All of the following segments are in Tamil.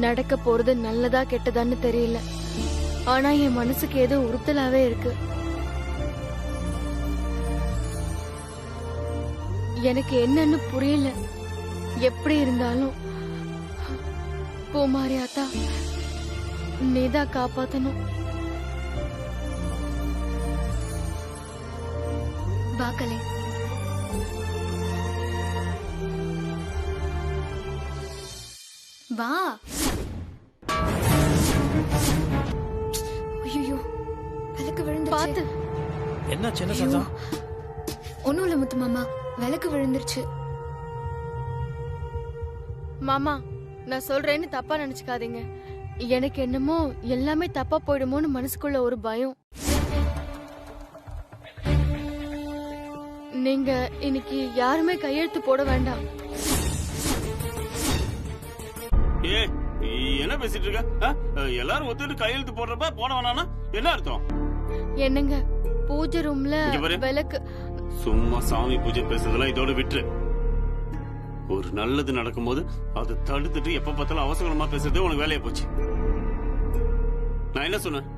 நடக்க போறது நல்லதா கெட்டதான்னு தெரியல. ஆனா என் மனசுக்கு ஏதோ உறுத்தலாவே இருக்கு. எனக்கு என்னன்னு புரியல. எப்படி இருந்தாலும் பூமாரி ஆத்தா நீதான் காப்பாத்தணும். வாக்கலே வா. ஐயோ விளக்கு விழுந்துருச்சு. பாத்து. என்ன சின்ன சத்தம்? ஒண்ணும் இல்ல முத்து மாமா, விளக்கு விழுந்துருச்சு. மாமா, நான் சொல்றேன்னு தப்பா நினைச்சுக்காதீங்க. எனக்கு என்னமோ எல்லாமே தப்பா போயிடுமோன்னு மனசுக்குள்ள ஒரு பயம். நீங்க இன்னைக்கு யாருமே கையெழுத்து போட வேண்டாம். ஏ என்ன பேசிட்டு இருக்க? எல்லாரும் ஒத்துட்டு கையெழுத்து போடுறப்ப போட வேணாம்னா என்ன அர்த்தம்? என்னங்க பூஜை ரூம்ல விளக்கு. சும்மா சாமி பூஜை பேசுறதெல்லாம் இதோட விட்டுரு. ஒரு நல்லது நடக்கும்போது அதை தடுத்துட்டு எப்ப பார்த்தாலும் அவசரமா பேசுறதே உனக்கு வேலையா போச்சு. நான் என்ன சொன்னேன்?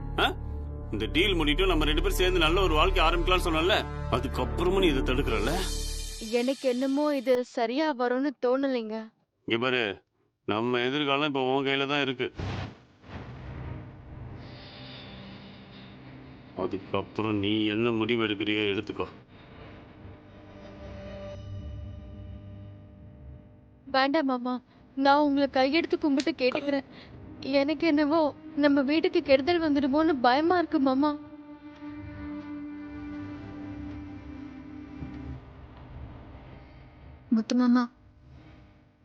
இந்த டீல் முடிட்டு நம்ம 2 பேரும் சேர்ந்து நல்ல ஒரு வாழ்க்கை ஆரம்பிக்கலாம்னு சொன்னல, அதுக்கப்புறமும் நீ இதை தடுக்கிறல்ல. எனக்கு என்னமோ இது சரியா வரும்னு தோணலைங்க. இங்க பாரு, நம்ம எதிர்காலம் இப்ப உன் கையில தான் இருக்கு. அதுக்கப்புறம் நீ என்ன முடிவு எடுக்கிறியோ எடுத்துக்கோ. வேண்டாம் மாமா, நான் உங்களை கையெடுத்து கும்பிட்டு கேட்டுக்கிறேன். எனக்கு என்னவோ நம்ம வீட்டுக்கு கெடுதல் வந்துடுமோன்னு பயமா இருக்கு மாமா. முத்து மாமா,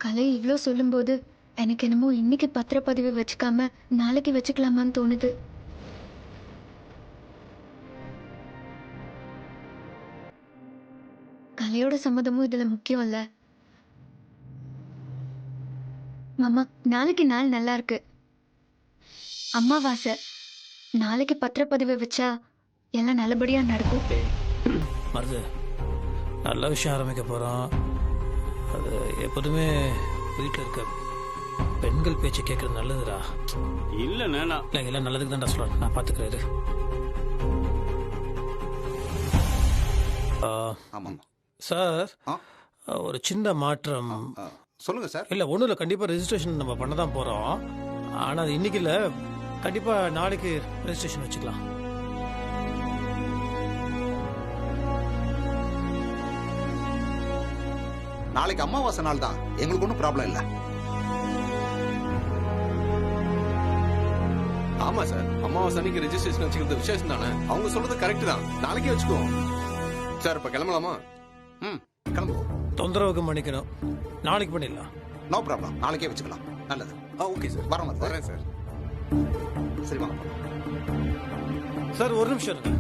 கலை இவ்ளோ சொல்லும்போது எனக்கு என்னமோ இன்னைக்கு பத்திரப்பதிவு வச்சுக்காம நாளைக்கு வச்சுக்கலாமான்னு தோணுது. கலையோட சம்மதமும் இதுல முக்கியம் இல்ல மாமா. நாளைக்கு நாள் நல்லா இருக்கு, அம்மாவாசை. நாளைக்கு பத்திரப்பதிவு வச்சா எல்லாம் நல்லபடியா நடக்கும். மருது, நல்ல விஷயம் ஆரம்பிக்க போறோம். அது எப்போதுமே வீட்டில் இருக்க பெண்கள் பேச்சு கேட்கறது நல்லதுடா. இல்ல எல்லாம் நல்லதுக்கு தான்டா சொல்றேன். நான் பாத்துக்கிறேன். சார், ஒரு சின்ன மாற்றம். சொல்லுங்க சார். இல்ல ஒண்ணும் இல்ல, கண்டிப்பா ரெஜிஸ்ட்ரேஷன் நம்ம பண்ண தான் போறோம். ஆனா அது இன்னைக்கு இல்ல, கண்டிப்பா நாளைக்கு ரெஜிஸ்ட்ரேஷன் வச்சுக்கலாம். நாளைக்கு அமாவாசை நாள் தான், எங்களுக்கு ஒன்றும் ப்ராப்ளம் இல்லை. ஆமா சார், அமாவாசை அன்னைக்கு ரெஜிஸ்ட்ரேஷன் வச்சுக்கிறது விசேஷம் தானே. அவங்க சொல்றது கரெக்ட் தான், நாளைக்கே வச்சுக்குவோம். சார் இப்ப கிளம்பலாமா? கிளம்புவோம். தொந்தரவுக்கு மன்னிக்கணும், நாளைக்கு பண்ணிடலாம். நோ ப்ராப்ளம், நாளைக்கே வச்சுக்கலாம். நல்லது. ஓகே சார், வரேன் சார். சரி வாங்க சார். ஒரு நிமிஷம் இருக்கு,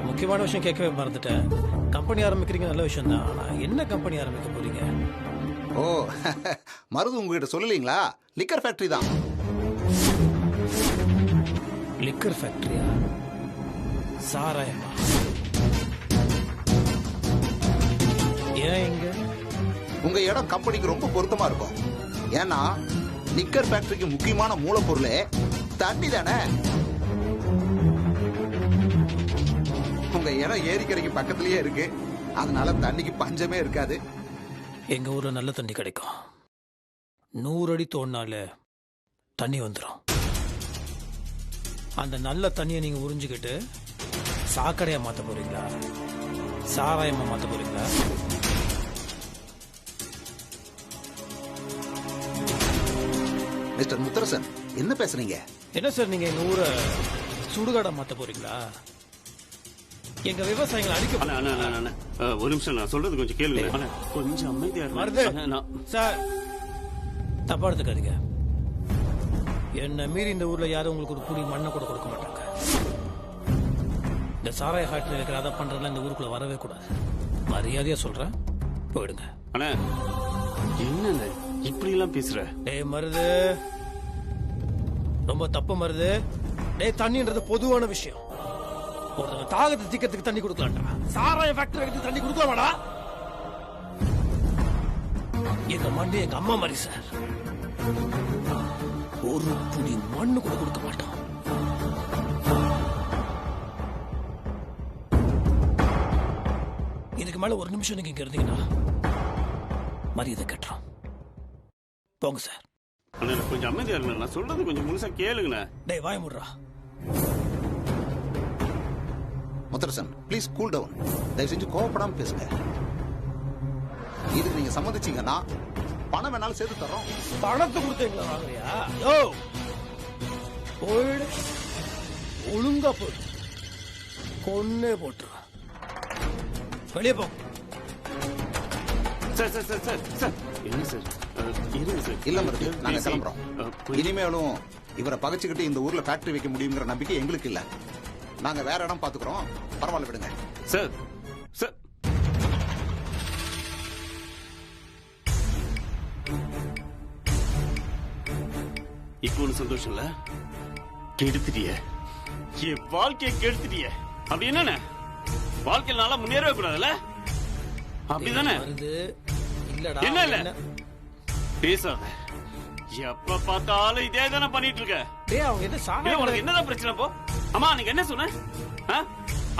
முக்கியமான விஷயம் கேட்கவே மறந்துட்டேன். கம்பெனி ஆரம்பிக்கிறீங்க, நல்ல விஷயம் தான். ஆனா என்ன கம்பெனி ஆரம்பிக்க போறீங்க? ஓ, மருது உங்ககிட்ட சொல்லலீங்களா? லிக்கர் ஃபேக்டரி தான். லிக்கர் ஃபேக்டரியா? சாராயமா? ஏன் இங்க? உங்க இடம் கம்பெனிக்கு ரொம்ப பொருத்தமா இருக்கும். ஏன்னா லிக்கர் ஃபேக்டரிக்கு முக்கியமான மூலப்பொருளே தண்ணி தானே. உங்க இடம் ஏரிக்கரைக்கு பக்கத்திலேயே இருக்கு, அதனால தண்ணிக்கு பஞ்சமே இருக்காது. எங்க ஊர்ல நல்ல தண்ணி கிடைக்கும். 100 அடி தோண்டினால தண்ணி வந்துடும். அந்த நல்ல தண்ணியை நீங்க உறிஞ்சுக்கிட்டு சாக்கடையா மாத்த போறீங்களா, சாராயமா மாத்த போறீங்களா? மிஸ்டர் முத்தரசன், என்ன பேசுறீங்க? என்ன சார், நீங்க எங்க ஊரை சுடுகாடா மாத்த போறீங்களா? எங்க விவசாயிகளை அழிக்க. ஒரு நிமிஷம், நான் சொல்றது கொஞ்சம் கேளுங்க. கொஞ்சம் அமைதியா இருக்கு சார். தப்பா எடுத்துக்காதீங்க. என்ன மீறி இந்த ஊர்ல யாரும் உங்களுக்கு ஒரு புடி மண்ணை கூட கொடுக்க மாட்டாங்க. இந்த சாராய ஃபேக்டரி இருக்கிற அதை பண்றதுலாம் இந்த ஊருக்குள்ள வரவே கூடாது. மரியாதையா சொல்றேன், போயிடுங்க. அண்ணா என்ன இப்படி எல்லாம் பேசுற? டேய் மருது, ரொம்ப தப்பு மருது. டேய், தண்ணின்றது பொதுவான விஷயம். ஒருத்தவங்க தாகத்தை தீக்கிறதுக்கு தண்ணி கொடுக்கலாம்டா, சாராய ஃபேக்டரி தண்ணி கொடுக்கலாமாடா? எங்க மண்ணு எங்க அம்மா மாதிரி சார். ஒரு புடி மண்ணு கூட கொடுக்க மாட்டோம். இதுக்கு மேல ஒரு நிமிஷம் நீங்க இங்க இருந்தீங்கன்னா மரியாதை கட்டுறோம். போங்க சார். கொஞ்சம் அமைதியா இருங்க, நான் சொல்றது கொஞ்சம் முழுசா கேளுங்கண்ணே. டேய் வாய முடுறா. Mutharasan please cool down. தயவு செஞ்சு கோவப்படாம பேசுங்க. இதுக்கு நீங்க சம்மதிச்சீங்கன்னா பணம் வேணாலும் சேர்த்து தரோம். பணத்தை கொடுத்தீங்களா வாங்கலையா? யோ போயிடு, ஒழுங்கா போயிடு, கொன்னே போட்டுருவா. வெளியே போ. Sir sir sir sir sir என்ன சார் இருங்க சார். இல்ல மருது, நாங்க Please. கிளம்புறோம். இனிமேலும் இவரை பகைச்சுக்கிட்டு இந்த ஊர்ல ஃபேக்டரி வைக்க முடியுங்கிற நம்பிக்கை எங்களுக்கு இல்ல. நாங்க வேற இடம் பாத்துக்கிறோம், பரவாயில்ல விடுங்க. சார் சார் இப்போ ஒண்ணு சந்தோஷம் இல்ல, கெடுத்துட்டிய என் வாழ்க்கையை கெடுத்துட்டிய. அப்படி என்னண்ணே, வாழ்க்கையில நாளா முன்னேறவே கூடாதுல்ல, அப்படிதானே? வருது இல்லடா. என்ன இல்ல பேசாத, எப்ப பார்த்தாலும் இதே தானே பண்ணிட்டு இருக்க. டேய் அவங்க என்ன டேய், சாமி உனக்கு என்னதான் பிரச்சனை போ? அம்மா நீங்க என்ன சொன்ன? ஆ?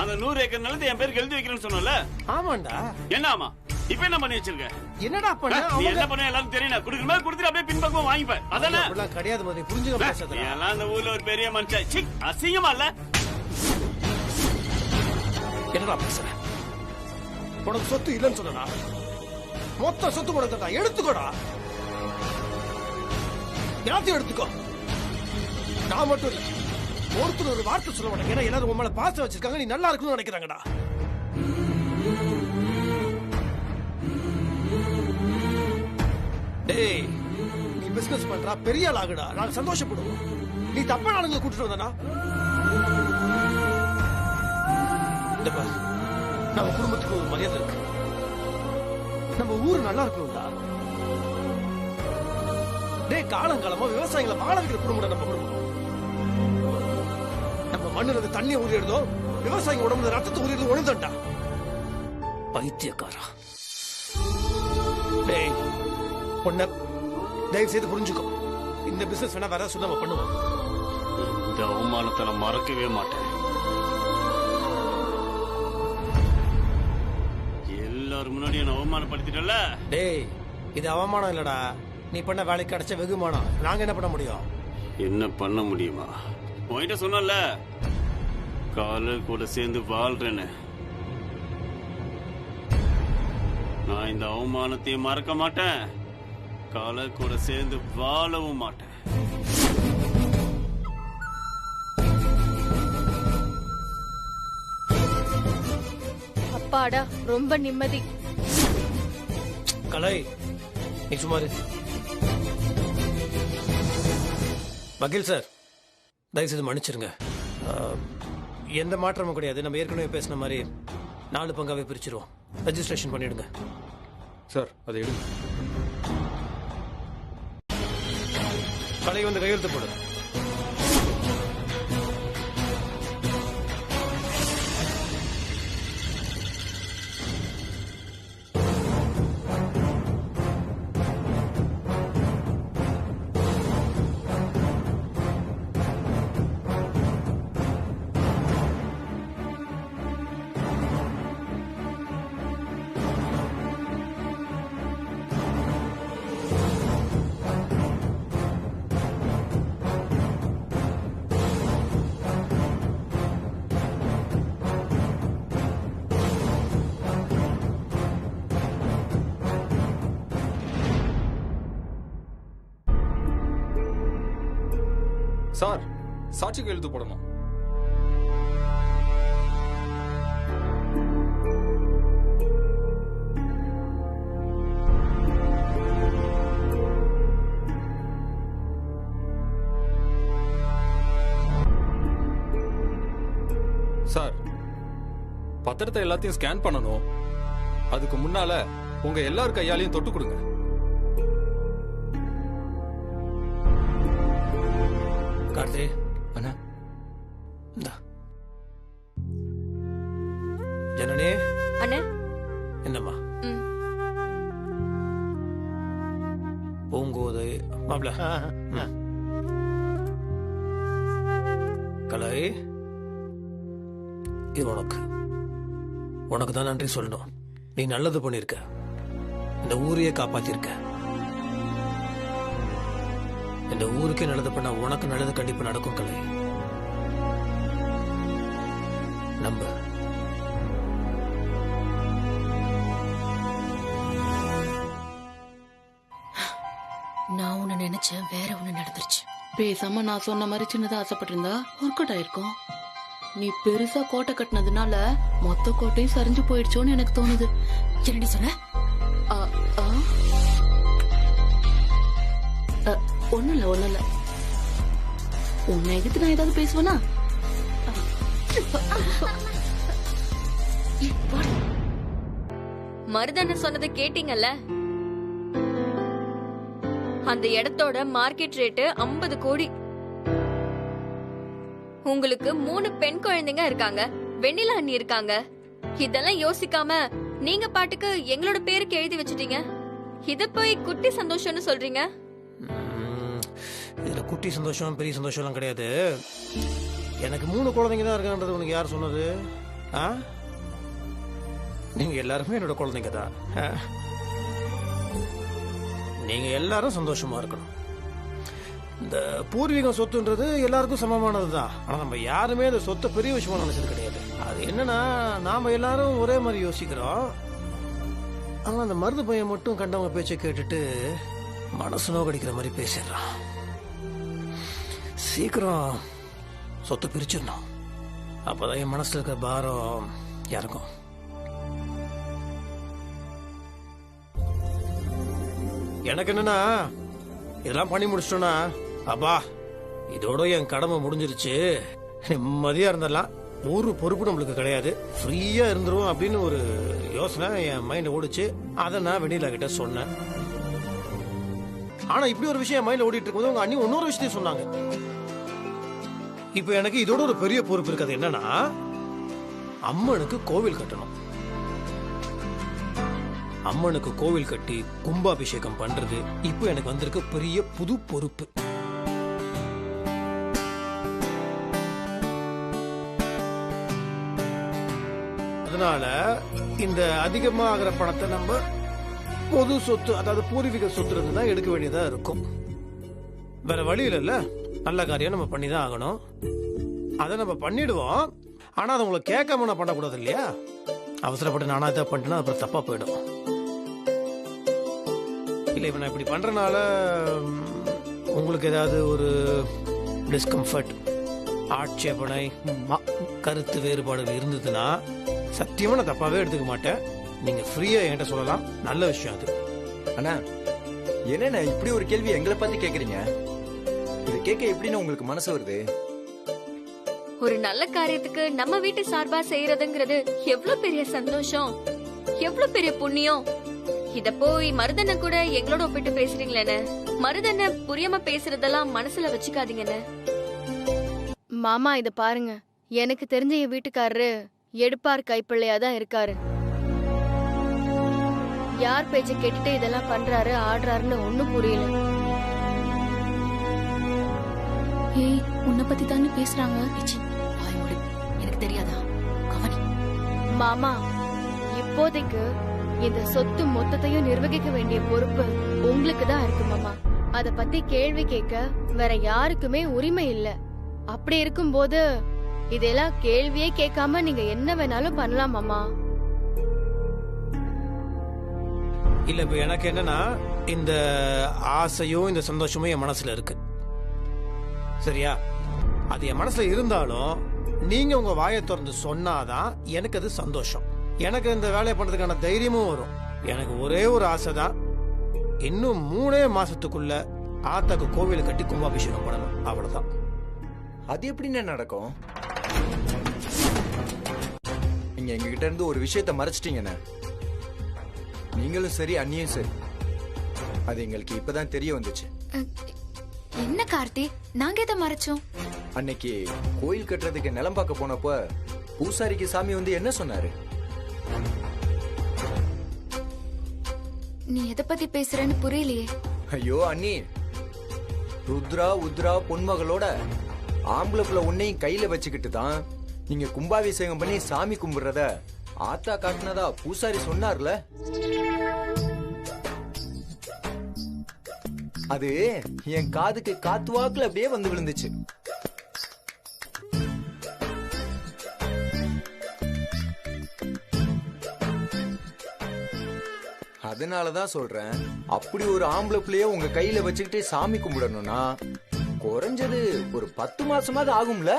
அந்த 100 ஏக்கர் நிலத்தை என் பேருக்கு எழுதி வைக்கிறேன்னு சொன்னல. ஆமாண்டா. என்ன ஆமா இப்ப என்ன பண்ணி வச்சிருக்க? என்னடா பண்ண? நீ என்ன பண்ண எல்லாரும் தெரியும். குடுக்குற மாதிரி கொடுத்துட்டு அப்படியே பின்பக்கம் வாங்கிப்ப, அதானே? அப்படிலாம் கிடையாது மதி, புரிஞ்சுக்க நீ பேசாதடா. எல்லாம் இந்த ஊர்ல ஒரு பெரிய மனுஷன். சி, அசிங்கமா இல்ல? என்னடா பேசுற? உனக்கு சொத்து இல்லைன்னு சொன்னா மொத்த சொத்து கொடுத்தா எடுத்துக்கோடா. எல்லாத்தையும் எடுத்துக்கோ. நான் மட்டும் இல்ல, ஒருத்தர் ஒரு வார்த்தை சொல்ல மாட்டேங்க. ஏன்னா எல்லாரும் உன் மேல பாசம் வச்சிருக்காங்க, நீ நல்லா இருக்கணும்னு நினைக்கிறாங்கடா. டேய் நீ பிசினஸ் பண்றா, பெரிய ஆள் ஆகுடா, நான் சந்தோஷப்படுவோம். நீ தப்பான ஆளுங்களை கூட்டிட்டு வந்தனா நம்ம குடும்பத்துக்கு ஒரு மரியாதை இருக்கு. நம்ம ஊரு நல்லா இருக்கணும்டா. டேய் காலங்காலமா விவசாயிகளை வாழ வைக்கிற குடும்பம் நம்ம குடும்பம். நம்ம மண்ணுல தண்ணி ஊறிடுதோ, விவசாயிங்க உடம்புல ரத்தத்தை ஊறிடுது ஒழுங்கண்டா. பைத்தியக்காரா. டேய் பொண்ண தயவு செய்து புரிஞ்சுக்கோ. இந்த பிசினஸ் வேணா வேற சொல்லி நம்ம பண்ணுவோம். இந்த அவமானத்தை நான் மறக்கவே மாட்டேன். எல்லாரும் முன்னாடி என்ன அவமானப்படுத்திட்டல. டேய் இது அவமானம் இல்லடா, நீ பண்ண வேலைக்கு கிடைச்ச வெகுமானம். நாங்க என்ன பண்ண முடியும்? என்ன பண்ண முடியுமா? உன்கிட்ட சொன்னல காலு கூட சேர்ந்து வாழ்றேன்னு. நான் இந்த அவமானத்தையும் மறக்க மாட்டேன், கால கூட சேர்ந்து வாழவும் மாட்டேன். அப்பாடா ரொம்ப நிம்மதி. கலை நீ சுமாரு. வக்கீல் சார் தயவுசெய்து மன்னிச்சிருங்க. எந்த மாற்றமும் கிடையாது. நம்ம ஏற்கனவே பேசின மாதிரி 4 பங்காவே பிரிச்சிருவோம். ரெஜிஸ்ட்ரேஷன் பண்ணிடுங்க. சார் அதை எடுங்க. கலை வந்து கையெழுத்து போடு. சார் சாட்சிக்கு எழுத்து போடணும். சார் பத்திரத்தை எல்லாத்தையும் ஸ்கேன் பண்ணணும். அதுக்கு முன்னால உங்க எல்லார் கையாலையும் தொட்டு கொடுங்க. கார்த்தி அண்ணா இந்தா. ஜனனி அண்ணே என்னம்மா? ம். பூங்கோதை மாப்ள கலை, இது உனக்கு தான் நன்றி சொல்லணும். நீ நல்லது பண்ணிருக்க, இந்த ஊரையே காப்பாத்திருக்க. இந்த ஊருக்கே நல்லது பண்ண உனக்கு நல்லது கண்டிப்பா நடக்கும் கலை, நம்ப. நான் ஒண்ணு நினைச்சேன், வேற ஒண்ணு நடந்துருச்சு. பேசாம நான் சொன்ன மாதிரி சின்னதா ஆசைப்பட்டிருந்தா ஒர்க் அவுட் ஆயிருக்கும். நீ பெருசா கோட்டை கட்டினதுனால மொத்த கோட்டையும் சரிஞ்சு போயிடுச்சோன்னு எனக்கு தோணுது. என்னடி சொன்ன? ஒண்ணும் இல்ல உன்னை எதிர்த்து நான் ஏதாவது பேசுவேனா? மருதண்ண சொன்னதை கேட்டீங்கல்ல? அந்த இடத்தோட மார்க்கெட் ரேட்டு 50 கோடி. உங்களுக்கு 3 பெண் குழந்தைங்க இருக்காங்க, வெண்ணிலா அண்ணி இருக்காங்க. இதெல்லாம் யோசிக்காம நீங்க பாட்டுக்கு எங்களோட பேருக்கு எழுதி வச்சிட்டீங்க. இத போய் குட்டி சந்தோஷம்னு சொல்றீங்க? இதுல குட்டி சந்தோஷம் பெரிய சந்தோஷம்லாம் கிடையாது. எனக்கு 3 குழந்தைங்க தான் இருக்கான்றது உனக்கு யார் சொன்னது? நீங்க எல்லாருமே என்னோட குழந்தைங்க தான். நீங்க எல்லாரும் சந்தோஷமா இருக்கணும். இந்த பூர்வீகம் சொத்துன்றது எல்லாருக்கும் சமமானது தான். ஆனா நம்ம யாருமே அந்த சொத்தை பெரிய விஷயமா நினைச்சது கிடையாது. அது என்னன்னா, நாம எல்லாரும் ஒரே மாதிரி யோசிக்கிறோம். ஆனா அந்த மருது பையன் மட்டும் கண்டவங்க பேச்சை கேட்டுட்டு மனசு நோக்கடிக்கிற மாதிரி பேசிடுறான். சீக்கிரம் சொத்தை பிரிச்சிடணும், அப்பதான் என் மனசுல இருக்கிற பாரம் இறங்கும். எனக்கு என்னன்னா, இதெல்லாம் பண்ணி முடிச்சிட்டோன்னா அப்பா இதோட என் கடமை முடிஞ்சிருச்சு, நிம்மதியா இருந்துடலாம், ஒரு பொறுப்பு நம்மளுக்கு கிடையாது, ஃப்ரீயா இருந்துருவோம் அப்படின்னு ஒரு யோசனை என் மைண்ட்ல ஓடிச்சு. அதை நான் வெண்ணிலா கிட்ட சொன்னேன். ஆனா இப்படி ஒரு விஷயம் மைண்ட்ல ஓடிட்டு இருக்கும்போது உங்க அண்ணி இன்னொரு விஷயத்தையும் சொன்னாங்க. இப்ப எனக்கு இதோட ஒரு பெரிய பொறுப்பு இருக்குது. என்னன்னா, அம்மனுக்கு கோவில் கட்டணும். அம்மனுக்கு கோவில் கட்டி கும்பாபிஷேகம் பண்றது இப்போ எனக்கு வந்திருக்க பெரிய புது பொறுப்பு. அதனால இந்த அதிகமா ஆகிற பணத்தை நம்ம பொது சொத்து, அதாவது பூர்வீக சொத்து இருந்து தான் எடுக்க வேண்டியதா இருக்கும். வேற வழி இல்ல, நல்ல காரியம் நம்ம பண்ணிதான் ஆகணும். அதை நம்ம பண்ணிடுவோம். ஆனா அதை உங்களை கேட்காம நான் பண்ணக்கூடாது இல்லையா? அவசரப்பட்டு நானா இதை பண்ணிட்டேன்னா அப்புறம் தப்பா போயிடும். இல்லை, இப்போ நான் இப்படி பண்றதுனால உங்களுக்கு ஏதாவது ஒரு டிஸ்கம்ஃபர்ட், ஆட்சேபனை, கருத்து வேறுபாடுகள் இருந்ததுன்னா சத்தியமா நான் தப்பாவே எடுத்துக்க மாட்டேன். நீங்க ஃப்ரீயா என்கிட்ட சொல்லலாம். நல்ல விஷயம் அது. அண்ணா, என்னண்ணா இப்படி ஒரு கேள்வி எங்களை பார்த்து கேக்குறீங்க? இது கேட்க எப்படின்னு உங்களுக்கு மனசு வருது? ஒரு நல்ல காரியத்துக்கு நம்ம வீட்டு சார்பா செய்யறதுங்கிறது எவ்வளவு பெரிய சந்தோஷம், எவ்வளவு பெரிய புண்ணியம். இத போய் மருதண்ண கூட எங்களோட ஒப்பிட்டு பேசுறீங்களே. மருதண்ண புரியாம பேசுறதெல்லாம் மனசுல வச்சுக்காதீங்கன்னு. மாமா இத பாருங்க, எனக்கு தெரிஞ்ச என் வீட்டுக்காரரு எடுப்பார் கைப்பிள்ளையா தான் இருக்காரு. யார் பேச்ச கேட்டுட்டு இதெல்லாம் பண்றாரு ஆடுறாருன்னு ஒண்ணும் புரியல. ஏய், உன்னை பத்தி தானே பேசுறாங்க. எனக்கு தெரியாதா? கவனி மாமா, இப்போதைக்கு இந்த சொத்து மொத்தத்தையும் நிர்வகிக்க வேண்டிய பொறுப்பு உங்களுக்கு தான் இருக்கு மாமா. அத பத்தி கேள்வி கேட்க வேற யாருக்குமே உரிமை இல்ல. அப்படி இருக்கும்போது இதெல்லாம் கேள்வியே கேட்காம நீங்க என்ன வேணாலும் பண்ணலாம் மாமா. இல்ல, இப்ப எனக்கு என்னன்னா, இந்த ஆசையும் இந்த சந்தோஷமும் என் மனசுல இருக்கு. சரியா? அது என் மனசுல இருந்தாலும் நீங்க உங்க வாயை திறந்து சொன்னாதான் எனக்கு அது சந்தோஷம். எனக்கு இந்த வேலையை பண்றதுக்கான தைரியமும் வரும். எனக்கு ஒரே ஒரு ஆசை தான், இன்னும் 3 மாசத்துக்குள்ள ஆத்தாக்கு கோவில கட்டி கும்பாபிஷேகம் பண்ணணும். அவ்வளவுதான். அது எப்படின்னு நடக்கும்? நீங்க எங்க கிட்ட இருந்து ஒரு விஷயத்த மறைச்சிட்டீங்கண்ணே. நீங்களும் சரி, அண்ணியும் சரி. அது எங்களுக்கு இப்பதான் தெரிய வந்துச்சு. என்ன கார்த்தி, நாங்க எதை மறைச்சோம்? அன்னைக்கு கோயில் கட்டுறதுக்கு நிலம் பார்க்க போனப்ப பூசாரிக்கு சாமி வந்து என்ன சொன்னாரு? நீ எதை பத்தி பேசுறன்னு புரியலையே. ஐயோ அண்ணி, ருத்ரா உத்ரா பொன்மகளோட ஆம்பளை புள்ள உன்னையும் கையில வச்சுக்கிட்டு தான் நீங்க கும்பாபிஷேகம் பண்ணி சாமி கும்பிடுறத ஆத்தா காட்டினதா பூசாரி சொன்னார்ல. அது என் காதுக்கு காத்து வாக்குல அப்படியே வந்து விழுந்துச்சு. அதனாலதான் சொல்றேன், அப்படி ஒரு ஆம்பளை பிள்ளைய உங்க கையில வச்சுக்கிட்டு சாமி கும்பிடணும்னா குறைஞ்சது ஒரு 10 மாசமாவது ஆகும்ல.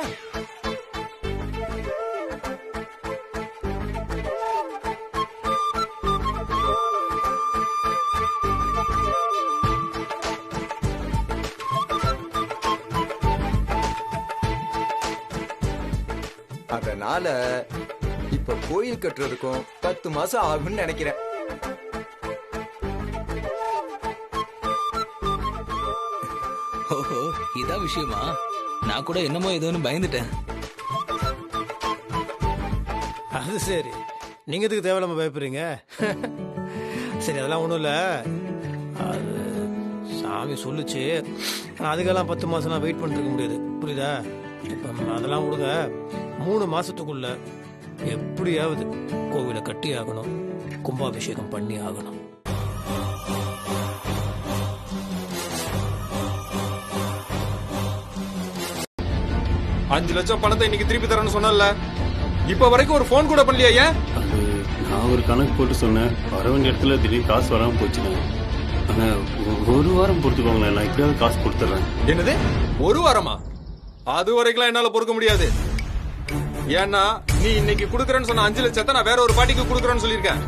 அதனால இப்ப கோயில் கட்டுறதுக்கும் 10 மாசம் ஆகும்னு நினைக்கிறேன். ஓஹோ, இதான் விஷயமா? நான் கூட என்னமோ ஏதோன்னு பயந்துட்டேன். அது சரி, நீங்க இதுக்கு தேவையில்லாம பயப்படுறீங்க? சரி, அதெல்லாம் ஒண்ணும் இல்ல. அது சாமி சொல்லுச்சு, அதுக்கெல்லாம் 10 மாசம்லாம் வெயிட் பண்ணிட்டு இருக்க முடியாது, புரியுதா? இப்ப அதெல்லாம் விடுங்க. 3 மாசத்துக்குள்ள எப்படியாவது கோவிலை கட்டி ஆகணும், கும்பாபிஷேகம் பண்ணி ஆகணும். $5 லட்சம் பணத்தை இன்னைக்கு திருப்பி தரேன்னு சொன்னல, இப்ப வரைக்கும் ஒரு போன் கூட பண்ணலையா? ஏன்? அது நான் ஒரு கணக்கு போட்டு சொன்னேன், வர வேண்டிய இடத்துல திடீர்னு காசு வராம போச்சுண்ணே. ஆனா ஒரு வாரம் பொறுத்துக்கோங்களேன், நான் எப்படியாவது காசு கொடுத்துட்றேன். என்னது, ஒரு வாரமா? அது வரைக்கும் என்னால பொறுக்க முடியாது. ஏன்னா நீ இன்னைக்கு குடுக்கறேன்னு சொன்ன 5 லட்சத்தை நான் வேற ஒரு பாட்டிக்கு குடுக்கறேன்னு சொல்லியிருக்கேன்.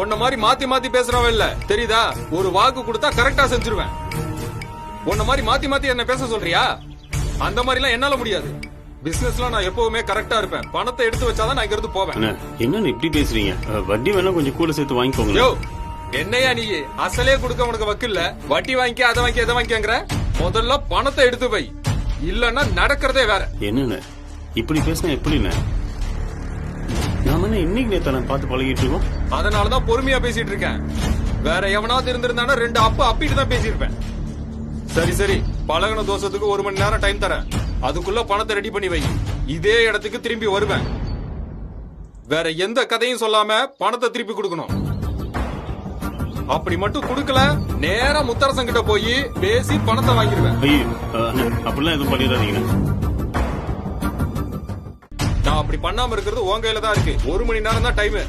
உன்ன மாதிரி மாத்தி மாத்தி பேசுறவன் இல்ல, தெரியுதா? ஒரு வாக்கு கொடுத்தா கரெக்டா செஞ்சிருவேன். உன்ன மாதிரி மாத்தி மாத்தி என்ன பேச சொல்றியா? அந்த மாதிரி எல்லாம் என்னால முடியாது. பிசினஸ்ல நான் எப்பவுமே கரெக்டா இருப்பேன். பணத்தை எடுத்து வச்சாதான் நான் இங்க இருந்து போவேன். என்னன்னு இப்படி பேசுறீங்க? வட்டி வேணா கொஞ்சம் கூட சேர்த்து வாங்கிக்கோங்க. என்னையா நீ அசலே கொடுக்க உனக்கு வக்கில்ல, வட்டி வாங்கி அதை வாங்கி எதை வாங்கிக்கிற? முதல்ல பணத்தை எடுத்து வை, இல்லன்னா நடக்கிறதே வேற. என்னன்னு இப்படி பேசினா எப்படின்னு? நாம என்ன இன்னைக்கு நேத்தான பார்த்து பழகிட்டு இருக்கோம். அதனாலதான் பொறுமையா பேசிட்டு இருக்கேன். வேற எவனாவது இருந்திருந்தானா 2 அப்பிட்டு தான் பேசியிருப்பேன். சரி சரி, பழகின தோசத்துக்கு 1 மணி நேரம் டைம் தரேன். அதுக்குள்ள பணத்தை ரெடி பண்ணி வை. இதே இடத்துக்கு திரும்பி வருவேன். வேற எந்த கதையும் சொல்லாம பணத்தை திருப்பி கொடுக்கணும். அப்படி மட்டும் கொடுக்கல, நேரா முத்தரசன் கிட்ட போய் பேசி பணத்தை வாங்கிடுவேன். அப்படிலாம் எதுவும் பண்ணிடாதீங்க. நான் அப்படி பண்ணாம இருக்கிறது உன் கையில தான் இருக்கு. 1 மணி நேரம் தான் டைம்.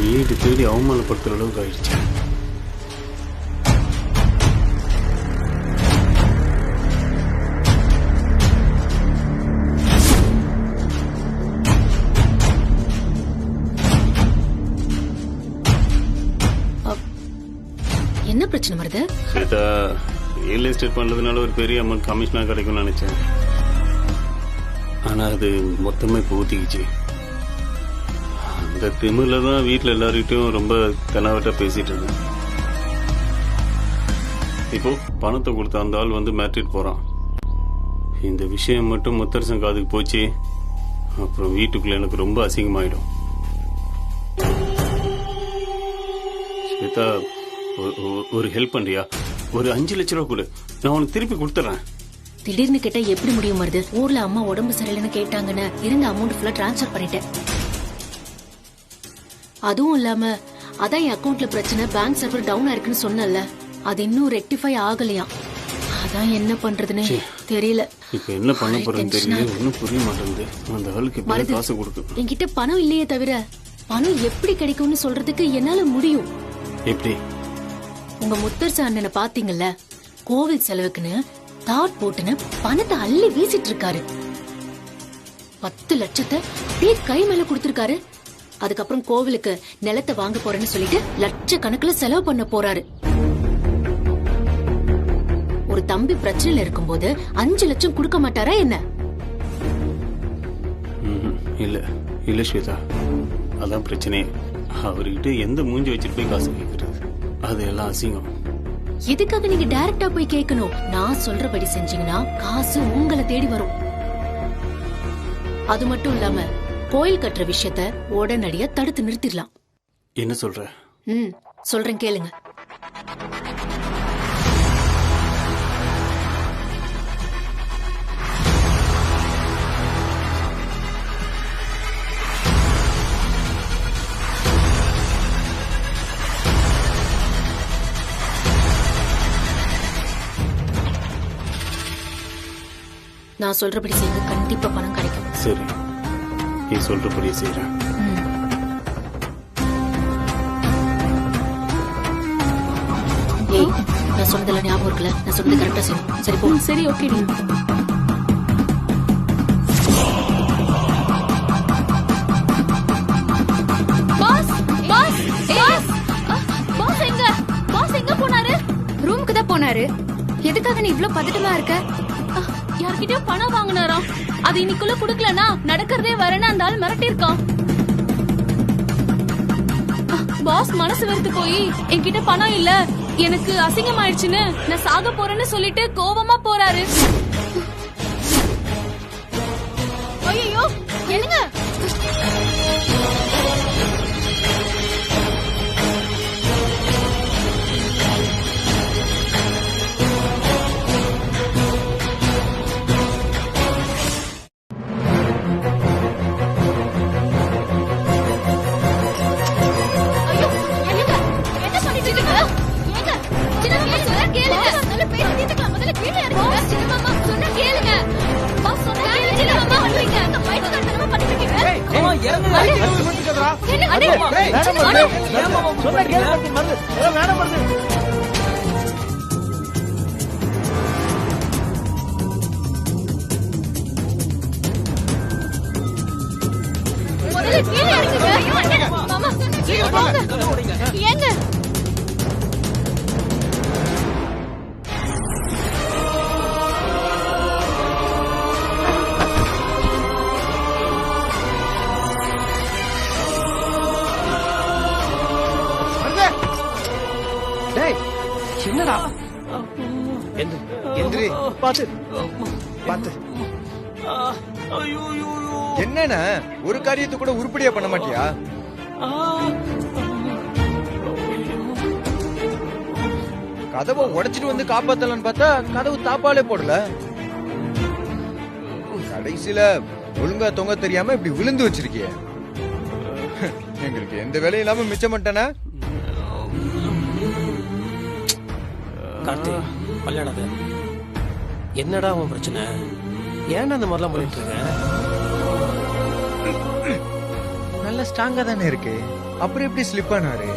வீடு தேடி அவமானப்படுத்துற அளவுக்கு ஆயிடுச்சு. என்ன பிரச்சனை வருது? ஸ்வேதா, ரியல் எஸ்டேட் பண்றதுனால ஒரு பெரிய அமௌண்ட் கமிஷனா கிடைக்கும்னு நினைச்சேன். ஆனா அது மொத்தமா இப்ப ஊத்திக்கிச்சு. அந்த திமிர்ல தான் வீட்டுல எல்லார்கிட்டையும் ரொம்ப கனவட்டா பேசிட்டு இருந்தேன். இப்போ பணத்தை கொடுத்த அந்த ஆள் வந்து மேட்ரிட் போறான். இந்த விஷயம் மட்டும் முத்தரசன் காதுக்கு போச்சு, அப்புறம் வீட்டுக்குள்ள எனக்கு ரொம்ப அசிங்கமாயிடும். ஸ்வேதா, ஒரு ஹெல்ப் பண்றியா? ஒரு 5 லட்சம் ரூபாய் கொடு, நான் உனக்கு திருப்பி கொடுத்துறேன். திடீர்னு கேட்டா எப்படி முடியும் வருது? ஊர்ல அம்மா உடம்பு சரியில்லைன்னு கேட்டாங்கன்னு இருந்த அமௌண்ட் ஃபுல்லா டிரான்ஸ்ஃபர் பண்ணிட்டேன். அதுவும் இல்லாம அதான் என் அக்கவுண்ட்ல பிரச்சனை, பேங்க் சர்வர் டவுன் ஆயிருக்குன்னு சொன்னல, அது இன்னும் ரெக்டிஃபை ஆகலையா. அதான் என்ன பண்றதுன்னு தெரியல. இப்ப என்ன பண்ண போறேன்னு தெரியல, ஒன்னும் புரிய மாட்டேங்குது. அந்த ஆளுக்கு காசு கொடுத்து என்கிட்ட பணம் இல்லையே தவிர பணம் எப்படி கிடைக்கும்னு சொல்றதுக்கு என்னால முடியும். எப்படி? உங்க முத்தரசன் அண்ணனை பாத்தீங்கல்ல, கோவில் செலவுக்குன்னு தாட் போட்டுன்னு பணத்தை அள்ளி வீசிட்டு இருக்காரு. 10 லட்சத்தை அப்படியே கை மேல கொடுத்திருக்காரு. அதுக்கப்புறம் கோவிலுக்கு நிலத்தை வாங்க போறேன்னு சொல்லிட்டு லட்சக்கணக்கில் செலவு பண்ண போறாரு. ஒரு தம்பி பிரச்சனையில இருக்கும்போது 5 லட்சம் கொடுக்க மாட்டாரா என்ன? இல்ல இல்ல ஸ்வேதா, அதான் பிரச்சனை. அவர்கிட்ட எந்த மூஞ்சி வச்சுட்டு போய் காசு கேட்கறது, அது எல்லாம் அசிங்கம். எதுக்காக நீங்க டைரக்டா போய் கேட்கணும்? நான் சொல்றபடி செஞ்சீங்கன்னா காசு உங்களை தேடி வரும். அது மட்டும் இல்லாம கோயில் கட்டுற விஷயத்த உடனடியா தடுத்து நிறுத்திடலாம். என்ன சொல்ற? சொல்றேன் கேளுங்க. நான் சொல்றபடி செய்யுங்க, கண்டிப்பா பணம் கிடைக்கும். சரி, நீ சொல்றபடியே செய்யறேன். ஏய், நான் சொன்னதெல்லாம் ஞாபகம் இருக்குல்ல? நான் சொன்னது கரெக்டா செய்யணும். சரி போ. சரி, okay. Boss boss boss boss எங்க? பாஸ் எங்க போனாரு? ரூமுக்கு தான் போனாரு. எதுக்காக நீ இவ்ளோ பதட்டமா இருக்க? யார்கிட்டயும் பணம் வாங்கினாராம். அது இன்னைக்குள்ள குடுக்கலனா நடக்கிறதே வரேன்னு அந்த ஆள் மிரட்டிருக்கான். பாஸ் மனசு வெறுத்து போய் என்கிட்ட பணம் இல்ல, எனக்கு அசிங்கமாயிடுச்சுன்னு நான் சாக போறேன்னு சொல்லிட்டு கோவமா போறாரு. ஐயோ என்னங்க? ஏங்க என்னடா எந்திரி, பாத்து பாத்து. என்னன்னா ஒரு காரியத்தை கூட உருப்படியா பண்ண மாட்டியா? கதவை உடைச்சிட்டு வந்து காப்பாத்தலான்னு பார்த்தா கதவு தாப்பாலே போடல. கடைசியில ஒழுங்கா தொங்க தெரியாம இப்படி விழுந்து வச்சிருக்கிய. எங்களுக்கு எந்த வேலையும் இல்லாம மிச்சம் பண்ணிட்டேனா? கார்த்தி, பல்லாடாத. என்னடா உன் பிரச்சனை? ஏன்டா அந்த மாதிரிலாம் பண்ணிட்டு இருக்க? நல்ல ஸ்ட்ராங்கா தானே இருக்கு, அப்புறம் எப்படி ஸ்லிப் ஆனாரு?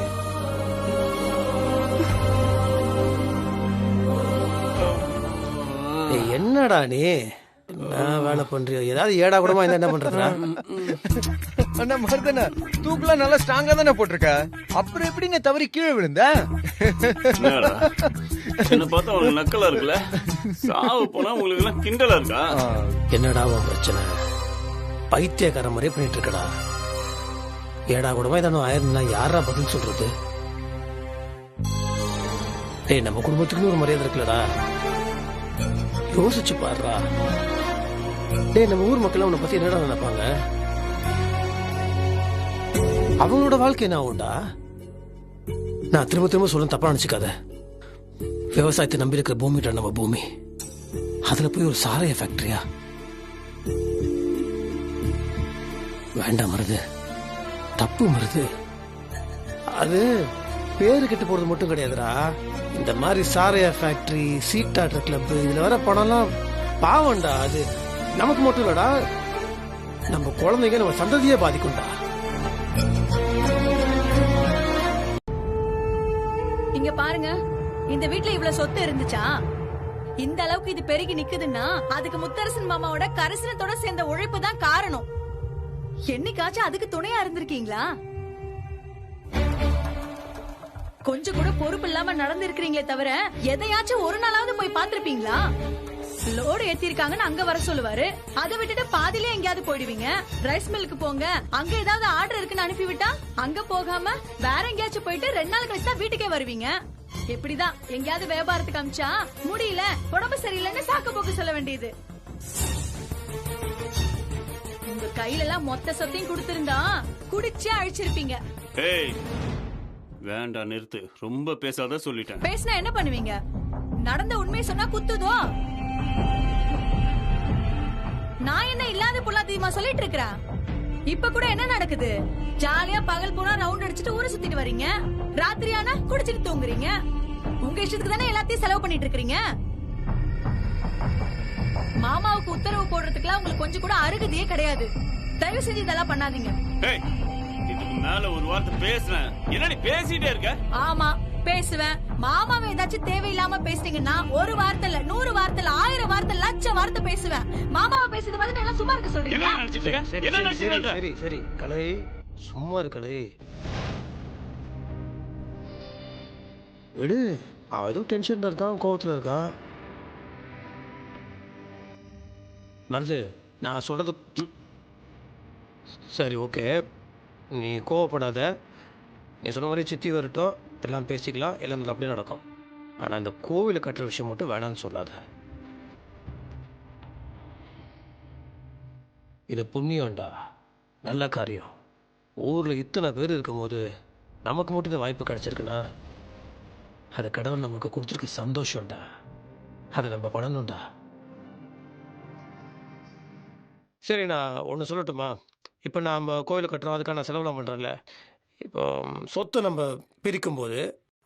என்னடா நீ என்ன வேலை பண்றியோ? ஏதாவது ஏடா கூடமா இருந்தா என்ன பண்றதுடா? அண்ணா மருதனா, தூக்குலாம் நல்லா ஸ்ட்ராங்கா தானே போட்டிருக்க, அப்புறம் எப்படி நீ தவறி கீழே விழுந்த? என்ன பார்த்தா உனக்கு நக்கலா இருக்குல்ல? சாவு போனா உங்களுக்கு எல்லாம் கிண்டலா இருக்கா? என்னடா உன் பிரச்சனை? பைத்தியக்கார மாதிரி பண்ணிட்டு இருக்கடா. ஏடா கூடமா ஏதாவது ஆயிருந்தா யாரா பதில் சொல்றது? டேய், நம்ம குடும்பத்துக்குன்னு ஒரு மரியாதை இருக்குல்லடா, யோசிச்சு பாருடா. டேய், நம்ம ஊர் மக்கள் உன்னை பத்தி என்னடா நினைப்பாங்க? அவங்களோட வாழ்க்கை என்ன ஆகும்டா? நான் திரும்ப திரும்ப சொல்ல, தப்பா நினைச்சுக்காத. விவசாயத்தை நம்பி இருக்கிற பூமிடா நம்ம பூமி. அதுல போய் ஒரு சாராய ஃபேக்டரியா? வேண்டாம் மருது, தப்பு மருது. அது பேரு கெட்டு போறது மட்டும் கிடையாதுடா. இந்த மாதிரி சாராய ஃபேக்டரி, சீட்டாட்டர் கிளப், இதுல வர பணம்லாம் பாவம்டா. அது நமக்கு மட்டும் இல்லடா, நம்ம குழந்தைங்க, நம்ம சந்ததியே பாதிக்கும்டா. இங்க பாருங்க, இந்த வீட்ல இவ்வளவு சொத்து இருந்துச்சா? இந்த அளவுக்கு இது பெருகி நிக்குதுன்னா அதுக்கு முத்தரசன் மாமாவோட கரிசனத்தோட சேர்ந்த உழைப்பு தான் காரணம். என்னைக்காச்சும் அதுக்கு துணையா இருந்திருக்கீங்களா? கொஞ்சம் கூட பொறுப்பு இல்லாம நடந்திருக்கிறீங்களே தவிர எதையாச்சும் ஒரு நாளாவது போய் பாத்திருப்பீங்களா? லோடு ஏத்திருக்காங்கன்னு அங்க வர சொல்லுவாரு, அதை விட்டுட்டு பாதிலே எங்கேயாவது போயிடுவீங்க. ரைஸ் மில்லுக்கு போங்க, அங்க ஏதாவது ஆர்டர் இருக்குன்னு அனுப்பிவிட்டா அங்க போகாம வேற எங்கேயாச்சும் போயிட்டு 2 நாள் கழிச்சு தான் வீட்டுக்கே வருவீங்க. இப்படிதான் எங்கேயாவது வியாபாரத்துக்கு அமிச்சா முடியல, உடம்பு சரியில்லைன்னு சாக்கு போக்கு சொல்ல வேண்டியது. உங்க கையில எல்லாம் மொத்த சொத்தையும் கொடுத்திருந்தா குடிச்சே அழிச்சிருப்பீங்க. ஏய் வேண்டாம் நிறுத்து, ரொம்ப பேசாத சொல்லிட்டேன். பேசினா என்ன பண்ணுவீங்க? நடந்த உண்மையை சொன்னா குத்துதோ? நான் என்ன இல்லாத பொல்லாதீமா சொல்லிட்டு இருக்கிறேன்? இப்ப கூட என்ன நடக்குது? ஜாலியா பகல் போனா ரவுண்ட் அடிச்சுட்டு ஊரை சுத்திட்டு வரீங்க, ராத்திரியானா குடிச்சிட்டு தூங்குறீங்க. உங்க இஷ்டத்துக்கு தானே எல்லாத்தையும் செலவு பண்ணிட்டு இருக்கீங்க. மாமாவுக்கு உத்தரவு போடுறதுக்குலாம் உங்களுக்கு கொஞ்சம் கூட அருகதையே கிடையாது. தயவு செஞ்சு இதெல்லாம் பண்ணாதீங்க. இதுக்கு மேல ஒரு வார்த்தை பேசுறேன், என்னடி பேசிட்டே இருக்க? ஆமா பேசுவேன். மாமாவை ஏதாச்சும் தேவையில்லாம பேசிட்டீங்கன்னா ஒரு வார்த்தை இல்ல, 100 வார்த்தை இல்ல, 1000 வார்த்தை, 1,00,000 வார்த்தை பேசுவேன். மாமாவை பேசுறது பார்த்து எல்லாம் சும்மா இருக்க சொல்றீங்க? சரி சரி கலை, சும்மா இருக்கலை விடு. அவன் எதுவும் டென்ஷன்ல இருக்கான், கோவத்துல இருக்கான். நல்லது, நான் சொல்றது சரி ஓகே, நீ கோவப்படாத. நீ சொன்ன மாதிரி சித்தி வரட்டும், எல்லாம் பேசிக்கலாம், எல்லாம் அப்படியே நடக்கும். ஆனால் இந்த கோவிலை கட்டுற விஷயம் மட்டும் வேணான்னு சொல்லாத. இது புண்ணியம்டா, நல்ல காரியம். ஊரில் இத்தனை பேர் இருக்கும்போது நமக்கு மட்டும் இந்த வாய்ப்பு கிடச்சிருக்குன்னா அது கடவுள் நமக்கு கொடுத்துருக்க சந்தோஷம்டா. அதை நம்ம பண்ணணும்டா. சரி, நான் ஒன்று சொல்லட்டுமா? இப்போ நம்ம கோவிலை கட்டுறோம், அதுக்கான செலவுலாம் பண்ணுறோம்ல. இப்போ சொத்தை நம்ம பிரிக்கும்போது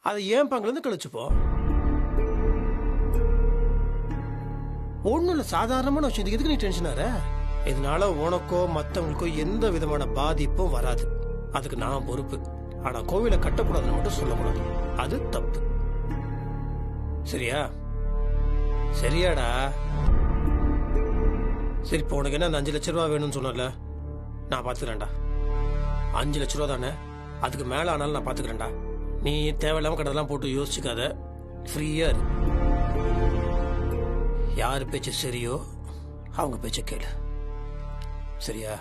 அதை ஏன் பங்குலேருந்து கழிச்சுப்போம். ஒன்றும் இல்லை, சாதாரணமான விஷயம். எதுக்கு நீ டென்ஷன் ஆகிற? இதனால உனக்கோ மற்றவங்களுக்கோ எந்த விதமான பாதிப்பும் வராது. அதுக்கு நான் பொறுப்பு. ஆனால் கோவிலை கட்டக்கூடாதுன்னு மட்டும் சொல்லக்கூடாது, அது தப்பு. சரியா? சரியாடா? சரி, இப்போ உனக்கு என்ன அந்த 5 லட்ச ரூபா வேணும்னு சொன்னல, நான் பார்த்துக்கிறேன்டா. 5 லட்ச ரூபா தானே, அதுக்கு மேலே ஆனாலும் நான் பார்த்துக்கிறேன்டா. நீ தேவையில்லாமல் கடலாம் போட்டு யோசிச்சுக்காத, ஃப்ரீயாக இரு. யார் பேச்சு சரியோ அவங்க பேச்சை கேளு. சரியா?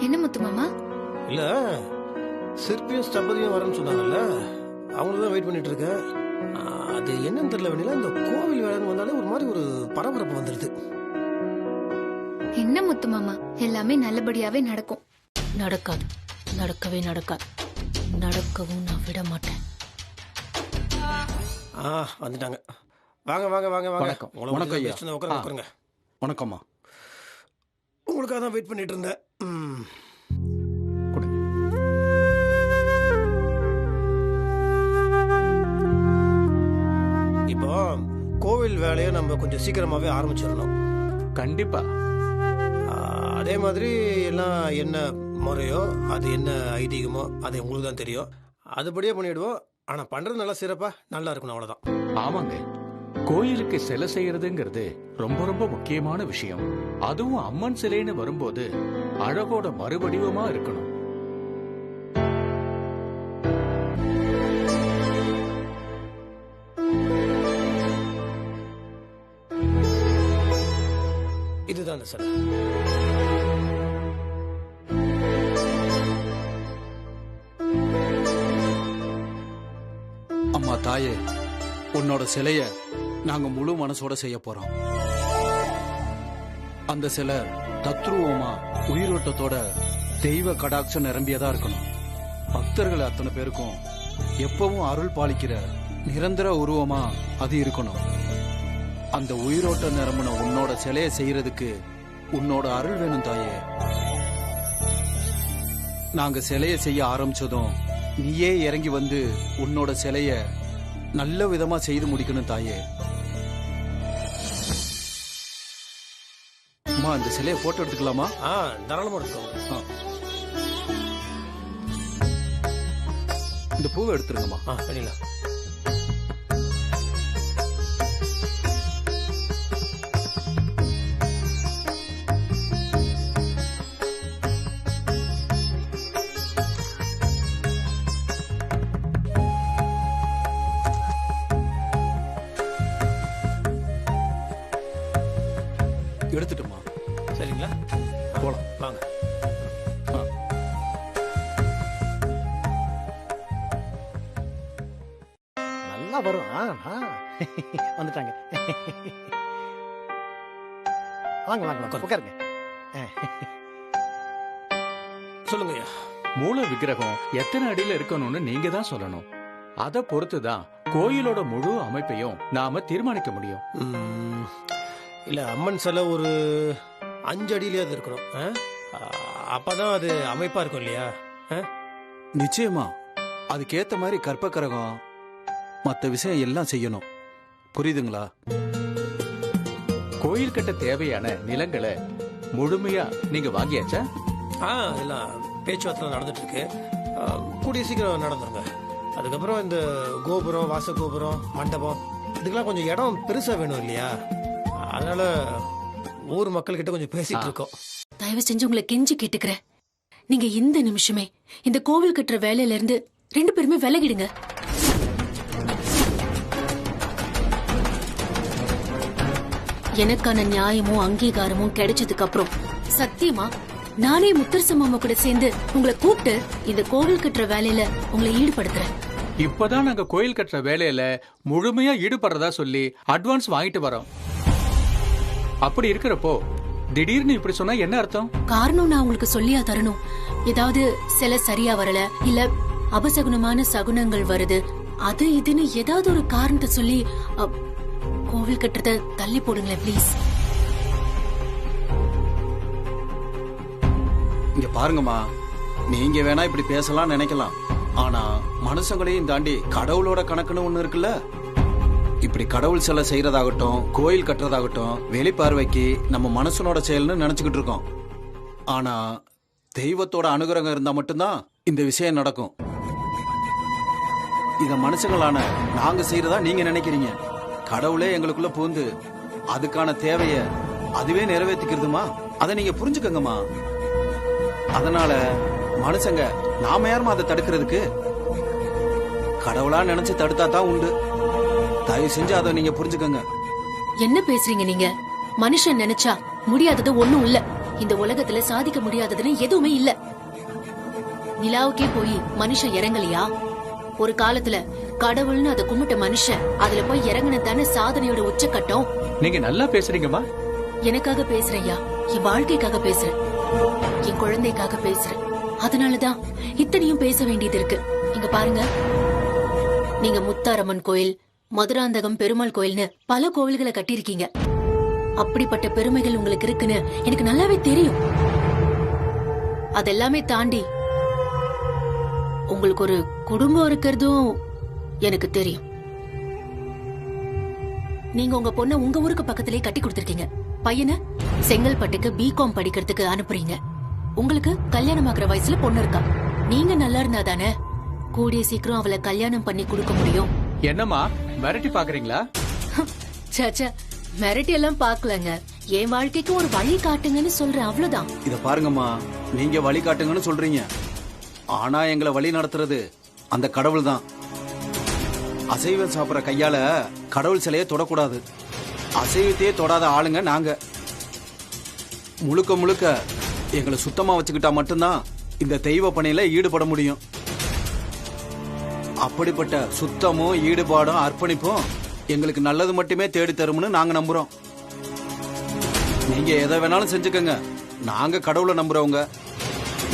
என்ன முத்து மாமா? இல்ல, சிற்பியும் ஸ்தபதியும் வரேன்னு சொன்னாங்கல்ல, அவங்களுக்கு தான் வெயிட் பண்ணிட்டு இருக்கேன். அது என்னன்னு தெரியல வேணில, இந்த கோவில் வேலைன்னு வந்தாலே ஒரு மாதிரி ஒரு பரபரப்பு வந்துடுது. என்ன முத்து மாமா, எல்லாமே நல்லபடியாவே நடக்கும். நடக்காது, நடக்கவே நடக்காது, நடக்கவும் நான் விட மாட்டேன். வந்துட்டாங்க. வாங்க வாங்க வாங்க வாங்க. வணக்கம். வணக்கம் ஐயா. உட்காருங்க. வணக்கம்மா. உங்களுக்காக தான் வெயிட் பண்ணிட்டு இருந்தேன். இப்போ கோவில் வேலையை நம்ம கொஞ்சம் சீக்கிரமாவே ஆரம்பிச்சிடணும். கண்டிப்பா. அதே மாதிரி எல்லாம் என்ன முறையோ, அது என்ன ஐதீகமோ, அது உங்களுக்கு தான் தெரியும். அதுபடியே பண்ணிடுவோம். ஆனா பண்றது நல்லா சிறப்பா நல்லா இருக்கணும், அவ்வளவுதான். ஆமாங்க, கோயிலுக்கு சிலை செய்யறதுங்கிறது ரொம்ப ரொம்ப முக்கியமான விஷயம். அதுவும் அம்மன் சிலைன்னு வரும்போது அழகோட மறுவடிவமா இருக்கணும். இதுதான் அந்த சிலை. அம்மா தாயே, உன்னோட சிலைய நாங்க முழு மனசோட செய்ய போறோம். அந்த சிலை தத்ரூபமா உயிரோட்டத்தோட தெய்வ கடாட்சம் நிரம்பியதா இருக்கணும். பக்தர்கள் அத்தனை பேருக்கும் எப்பவும் அருள் பாலிக்கிற நிரந்தர உருவமா அது இருக்கணும். அந்த உயிரோட்ட நிரம்பின உன்னோட சிலைய செய்யறதுக்கு உன்னோட அருள் வேணும் தாயே. நாங்க சிலைய செய்ய ஆரம்பிச்சதும் நீயே இறங்கி வந்து உன்னோட சிலைய நல்ல விதமா செய்து முடிக்கணும் தாயே. அம்மா, இந்த சிலையை போட்டோ எடுத்துக்கலாமா? தாராளமா எடுத்துக்கோங்க. இந்த பூவை எடுத்துருங்கம்மா. பண்ணிடலாம். எடுத்துட்டோமா? சரிங்களா? போலாம். வாங்க. நல்லா வரும். வந்துட்டாங்க. வாங்க வாங்க உட்காருங்க. சொல்லுங்க ஐயா. மூல விக்கிரகம் எத்தனை அடியில இருக்கணும்னு நீங்க தான் சொல்லணும். அதை பொறுத்துதான் கோயிலோட முழு அமைப்பையும் நாம தீர்மானிக்க முடியும். இல்ல அம்மன் சிலை ஒரு 5 அடியிலே அது இருக்கணும். அப்பதான் அது அமைப்பா இருக்கும் இல்லையா? நிச்சயமா அதுக்கேத்த மாதிரி கற்பக்கரகம் மற்ற விஷயம் எல்லாம் செய்யணும். புரியுதுங்களா? கோயில் கட்ட தேவையான நிலங்களை முழுமையா நீங்க வாங்கியாச்சா? எல்லாம் பேச்சுவார்த்தை நடந்துட்டு இருக்கு. கூடிய சீக்கிரம் நடந்துருங்க. அதுக்கப்புறம் இந்த கோபுரம், வாச கோபுரம், மண்டபம் இதுக்கெல்லாம் கொஞ்சம் இடம் பெருசா வேணும் இல்லையா? அதனால ஊர் மக்கள் கிட்ட கொஞ்சம் பேசிட்டு இருக்கோம். தயவு செஞ்சு உங்களை கெஞ்சி கேட்டுக்கிறேன். நீங்க இந்த நிமிஷமே இந்த கோவில் கட்டுற வேலையில இருந்து 2 பேருமே விலகிடுங்க. எனக்கான நியாயமும் அங்கீகாரமும் கிடைச்சதுக்கு அப்புறம் சத்தியமா நானே முத்தரசு மாமா கூட சேர்ந்து உங்களை கூப்பிட்டு இந்த கோவில் கட்டுற வேலையில உங்களை ஈடுபடுத்துறேன். இப்பதான் நாங்க கோயில் கட்டுற வேலையில முழுமையா ஈடுபடுறதா சொல்லி அட்வான்ஸ் வாங்கிட்டு வரோம். அப்படி இருக்கிறப்போ திடீர்னு இப்படி சொன்னா என்ன அர்த்தம்? காரணம் நான் உங்களுக்கு சொல்லியா தரணும்? ஏதாவது சில சரியா வரல, இல்ல அபசகுனமான சகுனங்கள் வருது, அது இதுன்னு ஏதாவது ஒரு காரணத்தை சொல்லி கோவில் கட்டுறத தள்ளி போடுங்களேன் ப்ளீஸ். இங்க பாருங்கம்மா, நீங்க வேணா இப்படி பேசலாம் நினைக்கலாம். ஆனா மனுஷங்களையும் தாண்டி கடவுளோட கணக்குன்னு ஒண்ணு இருக்குல்ல. இப்படி கடவுள் சிலை செய்யறதாகட்டும், கோயில் கட்டுறதாகட்டும் வெளிப்பார்வைக்கு நம்ம மனுஷனோட செயல்னு நினைச்சுக்கிட்டு இருக்கோம். ஆனா தெய்வத்தோட அனுகிரகம் இருந்தா மட்டும்தான் இந்த விஷயம் நடக்கும். இத மனுஷங்களான நாங்க செய்யறதா நீங்க நினைக்கிறீங்க. கடவுளே எங்களுக்குள்ள பூந்து அதுக்கான தேவைய அதுவே நிறைவேற்றிக்கிறதுமா. அதை நீங்க புரிஞ்சுக்கங்கம்மா. அதனால மனுஷங்க நாம யாருமா அதை தடுக்கிறதுக்கு? கடவுளா நினைச்சு தடுத்தா தான் உண்டு. தயவு செஞ்சு அதை நீங்க புரிஞ்சுக்கங்க. என்ன பேசுறீங்க நீங்க? மனுஷன் நினைச்சா முடியாதது ஒண்ணும் இல்ல. இந்த உலகத்துல சாதிக்க முடியாததுன்னு எதுவுமே இல்ல. நிலாவுக்கே போய் மனுஷன் இறங்கலையா? ஒரு காலத்துல கடவுள்னு அதை கும்பிட்ட மனுஷன் அதுல போய் இறங்கினதான சாதனையோட உச்சக்கட்டம். நீங்க நல்லா பேசுறீங்கம்மா. எனக்காக பேசுறையா? என் வாழ்க்கைக்காக பேசுறேன், என் குழந்தைக்காக பேசுறேன். அதனாலதான் இத்தனையும் பேச வேண்டியது இருக்கு. இங்க பாருங்க, நீங்க முத்தாரம்மன் கோயில், மதுராந்தகம் பெருமாள் கோயில்னு பல கோவில்களை கட்டியிருக்கீங்க. அப்படிப்பட்ட பெருமைகள் உங்களுக்கு இருக்குன்னு எனக்கு நல்லாவே தெரியும். அதெல்லாமே தாண்டி உங்களுக்கு ஒரு குடும்பம் இருக்கிறதும் எனக்கு தெரியும். நீங்க உங்க பொண்ண உங்க ஊருக்கு பக்கத்திலே கட்டி கொடுத்திருக்கீங்க. பையனை செங்கல்பட்டுக்கு பிகாம் படிக்கிறதுக்கு அனுப்புறீங்க. உங்களுக்கு கல்யாணம் ஆகிற வயசுல பொண்ணு இருக்கா. நீங்க நல்லா இருந்தா தானே கூடிய சீக்கிரம் அவளை கல்யாணம் பண்ணி கொடுக்க முடியும். என்னம்மா மிரட்டி பாக்குறீங்களா? சாச்சா, மிரட்டி எல்லாம் பாக்கலங்க. என் வாழ்க்கைக்கு ஒரு வழி காட்டுங்கன்னு சொல்றேன், அவ்வளவுதான். இத பாருங்கம்மா, நீங்க வழி காட்டுங்கன்னு சொல்றீங்க. ஆனா எங்களை வழி நடத்துறது அந்த கடவுள் தான். அசைவம் சாப்பிட்ற கையால கடவுள் சிலையை தொடக்கூடாது. அசைவத்தையே தொடாத ஆளுங்க நாங்க. முழுக்க முழுக்க எங்களை சுத்தமா வச்சுக்கிட்டா மட்டும்தான் இந்த தெய்வ பணியில ஈடுபட முடியும். அப்படிப்பட்ட சுத்தமும் ஈடுபாடும் அர்ப்பணிப்பும் எங்களுக்கு நல்லது மட்டுமே தேடி தரும்னு நாங்க நம்புறோம். நீங்க எதை வேணாலும் செஞ்சுக்கங்க, நாங்க கடவுளை நம்புறவங்க.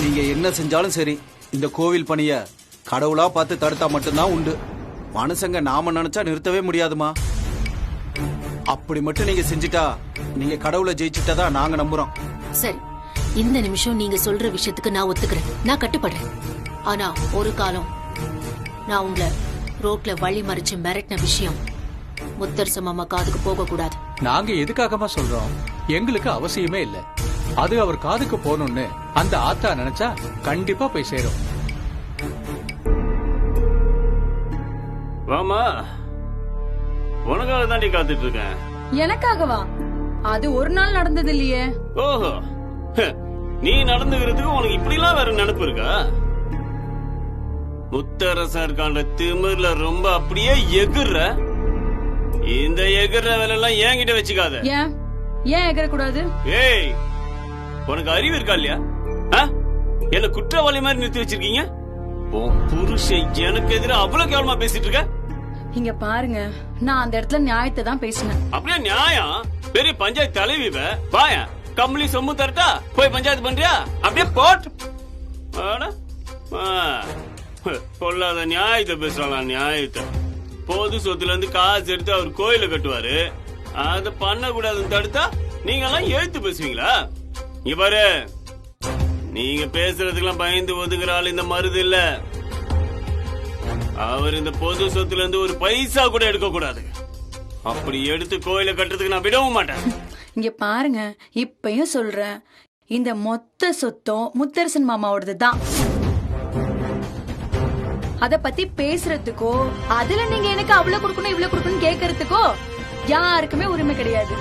நீங்க என்ன செஞ்சாலும் சரி, இந்த கோவில் பணிய கடவுளா பார்த்து தடுத்தா மட்டும்தான் உண்டு. மனுஷங்க நாம நினைச்சா நிறுத்தவே முடியாதுமா. அப்படி மட்டும் நீங்க செஞ்சுட்டா நீங்க கடவுளை ஜெயிச்சுட்டதா நாங்க நம்புறோம். சரி, இந்த நிமிஷம் நீங்க சொல்ற விஷயத்துக்கு நான் ஒத்துக்கிறேன், நான் கட்டுப்படுறேன். ஆனா ஒரு காலம் நான் உங்களை ரோட்ல வழி மறிச்சு மிரட்டின விஷயம் முத்தரசு மாமா காதுக்கு போக கூடாது. நாங்க எதுக்காகமா சொல்றோம்? எங்களுக்கு அவசியமே இல்ல. அது அவர் காதுக்கு போகணும்னு அந்த ஆத்தா நினைச்சா கண்டிப்பா போய் சேரும். வாமா, உனக்காக தாண்டி காத்துட்டு இருக்கேன். எனக்காகவா? அது ஒரு நாள் நடந்தது இல்லையே. ஓஹோ, நீ நடந்துக்கிறதுக்கு உனக்கு இப்படி எல்லாம் வேற நினைப்பு இருக்கா? முத்தரசர் காண்ட திமிர்ல ரொம்ப அப்படியே எகுற. இந்த எகுற வேலை எல்லாம் என்கிட்ட வச்சுக்காத. ஏன் ஏன் எகரக்கூடாது? ஏய், உனக்கு அறிவு இருக்கா இல்லையா? என்ன குற்றவாளி மாதிரி நிறுத்தி வச்சிருக்கீங்க? புருஷன் எனக்கு எதிராக அவ்வளவு கேவலமா பேசிட்டு இருக்க. இங்க பாருங்க, நான் அந்த இடத்துல நியாயத்தை தான் பேசினேன். அப்படியே நியாயம்? பெரிய பஞ்சாயத்து தலைவி வாயா, கம்பளி சொம்பு தரட்டா, போய் பஞ்சாயத்து பண்றியா? அப்படியே போட்டு பொல்லாத நியாயத்தை பேசுறாங்க. நியாயத்தை பொது சொத்துல இருந்து காசு எடுத்து அவர் கோயில கட்டுவாரு, அத பண்ண கூடாதுன்னு தடுத்தா நீங்க எல்லாம் எழுத்து பேசுவீங்களா? இங்க பாரு, நீங்க பேசுறதுக்கெல்லாம் பயந்து ஒதுங்குற ஆள் இந்த மருது இல்ல. அவர் இந்த பொது சொத்துல இருந்து ஒரு பைசா கூட எடுக்க கூடாது. அப்படி எடுத்து கோயில கட்டுறதுக்கு நான் விடவும் மாட்டேன். இங்க பாருங்க, இப்பயும் சொல்றேன், இந்த மொத்த சொத்தும் முத்தரசன் மாமாவோடது தான். அத பத்தி பேசுறதுக்கோ, அதுல நீங்க எனக்கு அவ்வளவு கொடுக்கணும் இவ்வளவு கொடுக்கணும் கேக்குறதுக்கோ யாருக்குமே உரிமை கிடையாது.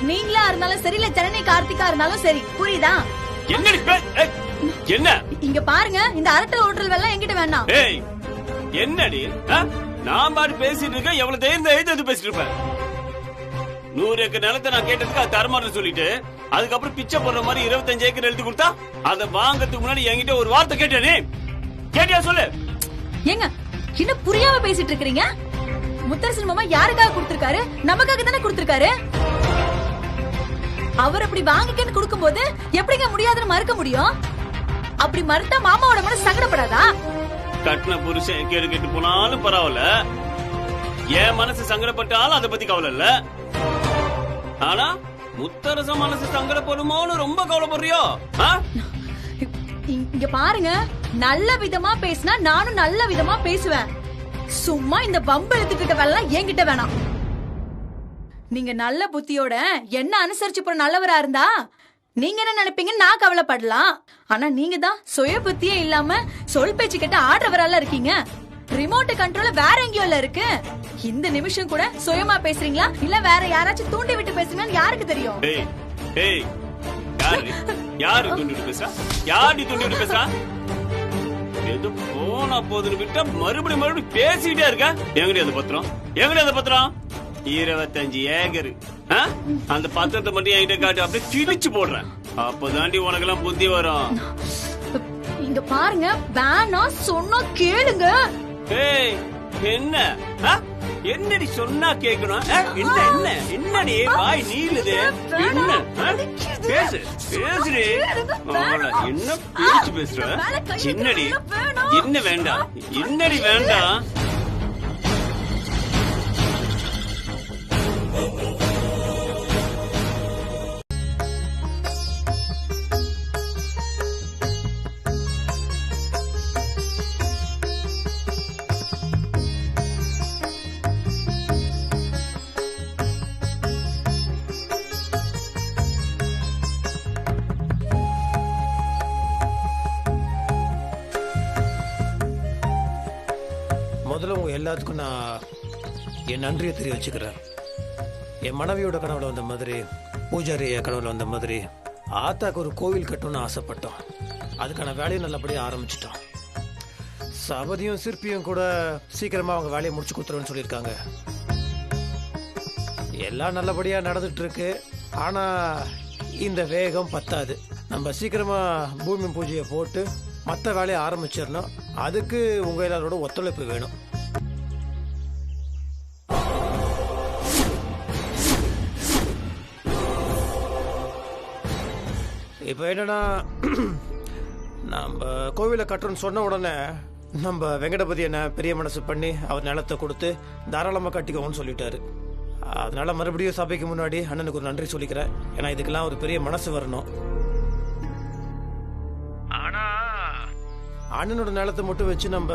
நீங்களா இருந்தாலும் சரி, இல்ல ஜனனி கார்த்திகா இருந்தாலும் சரி, புரியுதா? என்ன இங்க பாருங்க, இந்த அரட்டல் ஓட்டல் வேலை என்கிட்ட வேண்டாம். என்னடி நான் பாட்டு பேசிட்டு இருக்க, எவ்வளவு தைரியம் எழுத்து பேசிட்டு இருப்பேன். 100 ஏக்கர் நிலத்தை நான் கேட்டதுக்கு அது தரமாட்டேன்னு சொல்லிட்டு, அதுக்கப்புறம் பிச்சை போடுற மாதிரி 25 ஏக்கர் எழுதி கொடுத்தா அதை வாங்கறதுக்கு முன்னாடி என்கிட்ட ஒரு வார்த்தை கேட்டே, கேட்டியா சொல்லு. ஏங்க என்ன புரியாம பேசிட்டு இருக்கீங்க? முத்தரசன் மாமா யாருக்காக கொடுத்திருக்காரு? நமக்காக தானே கொடுத்திருக்காரு. அவர் அப்படி வாங்கிக்கன்னு கொடுக்கும் போது எப்படிங்க முடியாதுன்னு மறுக்க முடியும்? அப்படி மறுத்தா மாமாவோட மனசு சங்கடப்படாதா? கட்டின புருஷன் கேடு கேட்டு போனாலும் பரவாயில்ல, என் மனசு சங்கடப்பட்டாலும் அதை பத்தி கவலை இல்ல. ஆனா முத்தரச மனசு சங்கடப்படுமோன்னு ரொம்ப கவலைப்படுறியோ? இங்க பாருங்க, நல்ல விதமா பேசினா நானும் நல்ல விதமா பேசுவேன். சும்மா இந்த பம்பு எடுத்துட்டு இருக்க வேலை என்கிட்ட வேணாம். நீங்க நல்ல புத்தியோட என்ன அனுசரிச்சு போற நல்லவரா இருந்தா நீங்க என்ன நினைப்பீங்கன்னு நான் கவலைப்படலாம். ஆனா நீங்க தான் சுய புத்தியே இல்லாம சொல் பேச்சு கேட்டு ஆடுறவரால இருக்கீங்க. ரிமோட் கண்ட்ரோல் வேற எங்கேயோ இருக்கு. இந்த நிமிஷம் கூட சுயமா பேசுறீங்களா இல்ல வேற யாராச்சும் தூண்டி விட்டு பேசுறீங்கன்னு யாருக்கு தெரியும்? யாரு தூண்டிட்டு பேசுறா? யாரு தூண்டிட்டு பேசுறா? எது போனா போதுன்னு விட்டா மறுபடியும் பேசிக்கிட்டே இருக்க. எங்கடி அந்த பத்திரம்? எங்கடி அந்த பத்திரம்? 25 ஏக்கர். அந்த பத்திரத்தை மட்டும் என்கிட்ட காட்டு, அப்படியே கிழிச்சு போடுறேன். அப்பதாண்டி உனக்கு எல்லாம் புத்தி வரும். இங்க பாருங்க, வேணா சொன்னா கேளுங்க. என்ன என்னடி சொன்னா கேட்கணும்? என்ன என்ன என்னடி வாய் நீளுது? என்ன பேசு பேசுறே, என்ன பேச்சு பேசுற? என்னடி என்ன வேண்டாம்? என்னடி வேண்டாம்? முதல்ல உங்க எல்லாத்துக்கும் நான் என் நன்றியை தெரிய வச்சுக்கிறேன். என் மனைவியோட கனவுல வந்த மாதிரி, பூஜாரி கனவுல வந்த மாதிரி ஆத்தாக்கு ஒரு கோவில் கட்டணும்னு ஆசைப்பட்டோம். அதுக்கான வேலையை நல்லபடியாக ஆரம்பிச்சிட்டோம். சபதியும் சிற்பியும் கூட சீக்கிரமா அவங்க வேலையை முடிச்சு கொடுத்துருன்னு சொல்லியிருக்காங்க. எல்லாம் நல்லபடியா நடந்துட்டு இருக்கு. ஆனா இந்த வேகம் பத்தாது. நம்ம சீக்கிரமா பூமி பூஜையை போட்டு மற்ற வேலையை ஆரம்பிச்சிடணும். அதுக்கு உங்க எல்லாரோட ஒத்துழைப்பு வேணும். இப்போ என்னன்னா, நம்ம கோவிலை கட்டுறோன்னு சொன்ன உடனே நம்ம வெங்கடபதி என்ன பெரிய மனசு பண்ணி அவர் நிலத்தை கொடுத்து தாராளமாக கட்டிக்கோன்னு சொல்லிட்டாரு. அதனால மறுபடியும் சபைக்கு முன்னாடி அண்ணனுக்கு ஒரு நன்றி சொல்லிக்கிறேன். ஏன்னா இதுக்கெல்லாம் ஒரு பெரிய மனசு வரணும். ஆனா அண்ணனோட நிலத்தை மட்டும் வச்சு நம்ம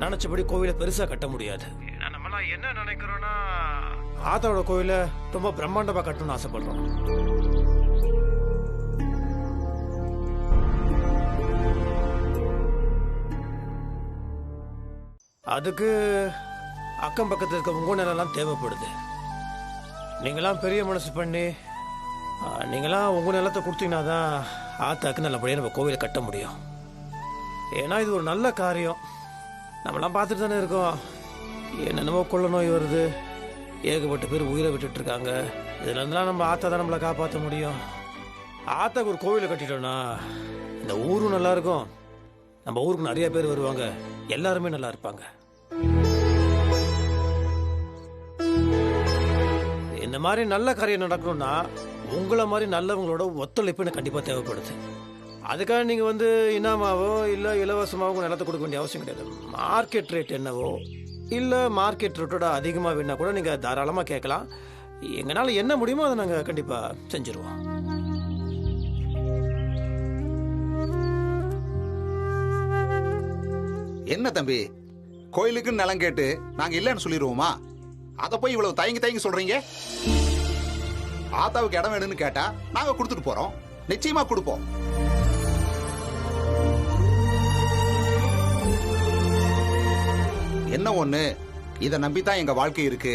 நினைச்சபடி கோவிலை பெருசா கட்ட முடியாது. நம்மளாம் என்ன நினைக்கிறோம்னா, ஆத்தாவோட கோவிலை ரொம்ப பிரம்மாண்டமா கட்டணும்னு ஆசைப்படுறோம். அதுக்கு அக்கம் பக்கத்தில் இருக்க உங்க நிலம் தேவைப்படுது. நீங்களாம் பெரிய மனசு பண்ணி நீங்களாம் உங்க நிலத்தை கொடுத்தீங்கன்னா தான் ஆத்தாக்கு நல்லபடியாக நம்ம கோவிலை கட்ட முடியும். ஏன்னா இது ஒரு நல்ல காரியம். நம்மளாம் பார்த்துட்டு தானே இருக்கோம். என்னென்னமோ கொள்ள நோய் வருது, ஏகப்பட்ட பேர் உயிரை விட்டுட்டு இருக்காங்க. இதுல இருந்தெல்லாம் நம்ம ஆத்தா தான் நம்மளை காப்பாற்ற முடியும். ஆத்தாக்கு ஒரு கோவிலை கட்டிட்டோம்னா இந்த ஊரும் நல்லா இருக்கும், நம்ம ஊருக்கு நிறைய பேர் வருவாங்க, எல்லாருமே நல்லா இருப்பாங்க. இந்த மாதிரி நல்ல காரியம் நடக்கணும்னா உங்களை மாதிரி நல்லவங்களோட ஒத்துழைப்பு எனக்கு கண்டிப்பாக தேவைப்படுது. அதுக்காக நீங்கள் வந்து இனாமாவோ இல்லை இலவசமாகவோ நிலத்தை கொடுக்க வேண்டிய அவசியம் கிடையாது. மார்க்கெட் ரேட் என்னவோ இல்லை மார்க்கெட் ரேட்டோட அதிகமாக வேணா கூட நீங்கள் தாராளமாக கேட்கலாம். எங்களால் என்ன முடியுமோ அதை நாங்கள் கண்டிப்பாக செஞ்சுருவோம். என்ன தம்பி, கோயிலுக்கு நிலம் கேட்டு நாங்க இல்லைன்னு சொல்லிடுவோமா? அதை போய் இவ்வளவு தயங்கி சொல்றீங்க? ஆத்தாவுக்கு இடம் வேணும்னு கேட்டா நாங்க கொடுத்துட்டு போறோம், நிச்சயமா கொடுப்போம். என்ன ஒண்ணு, இதை நம்பித்தான் எங்க வாழ்க்கை இருக்கு,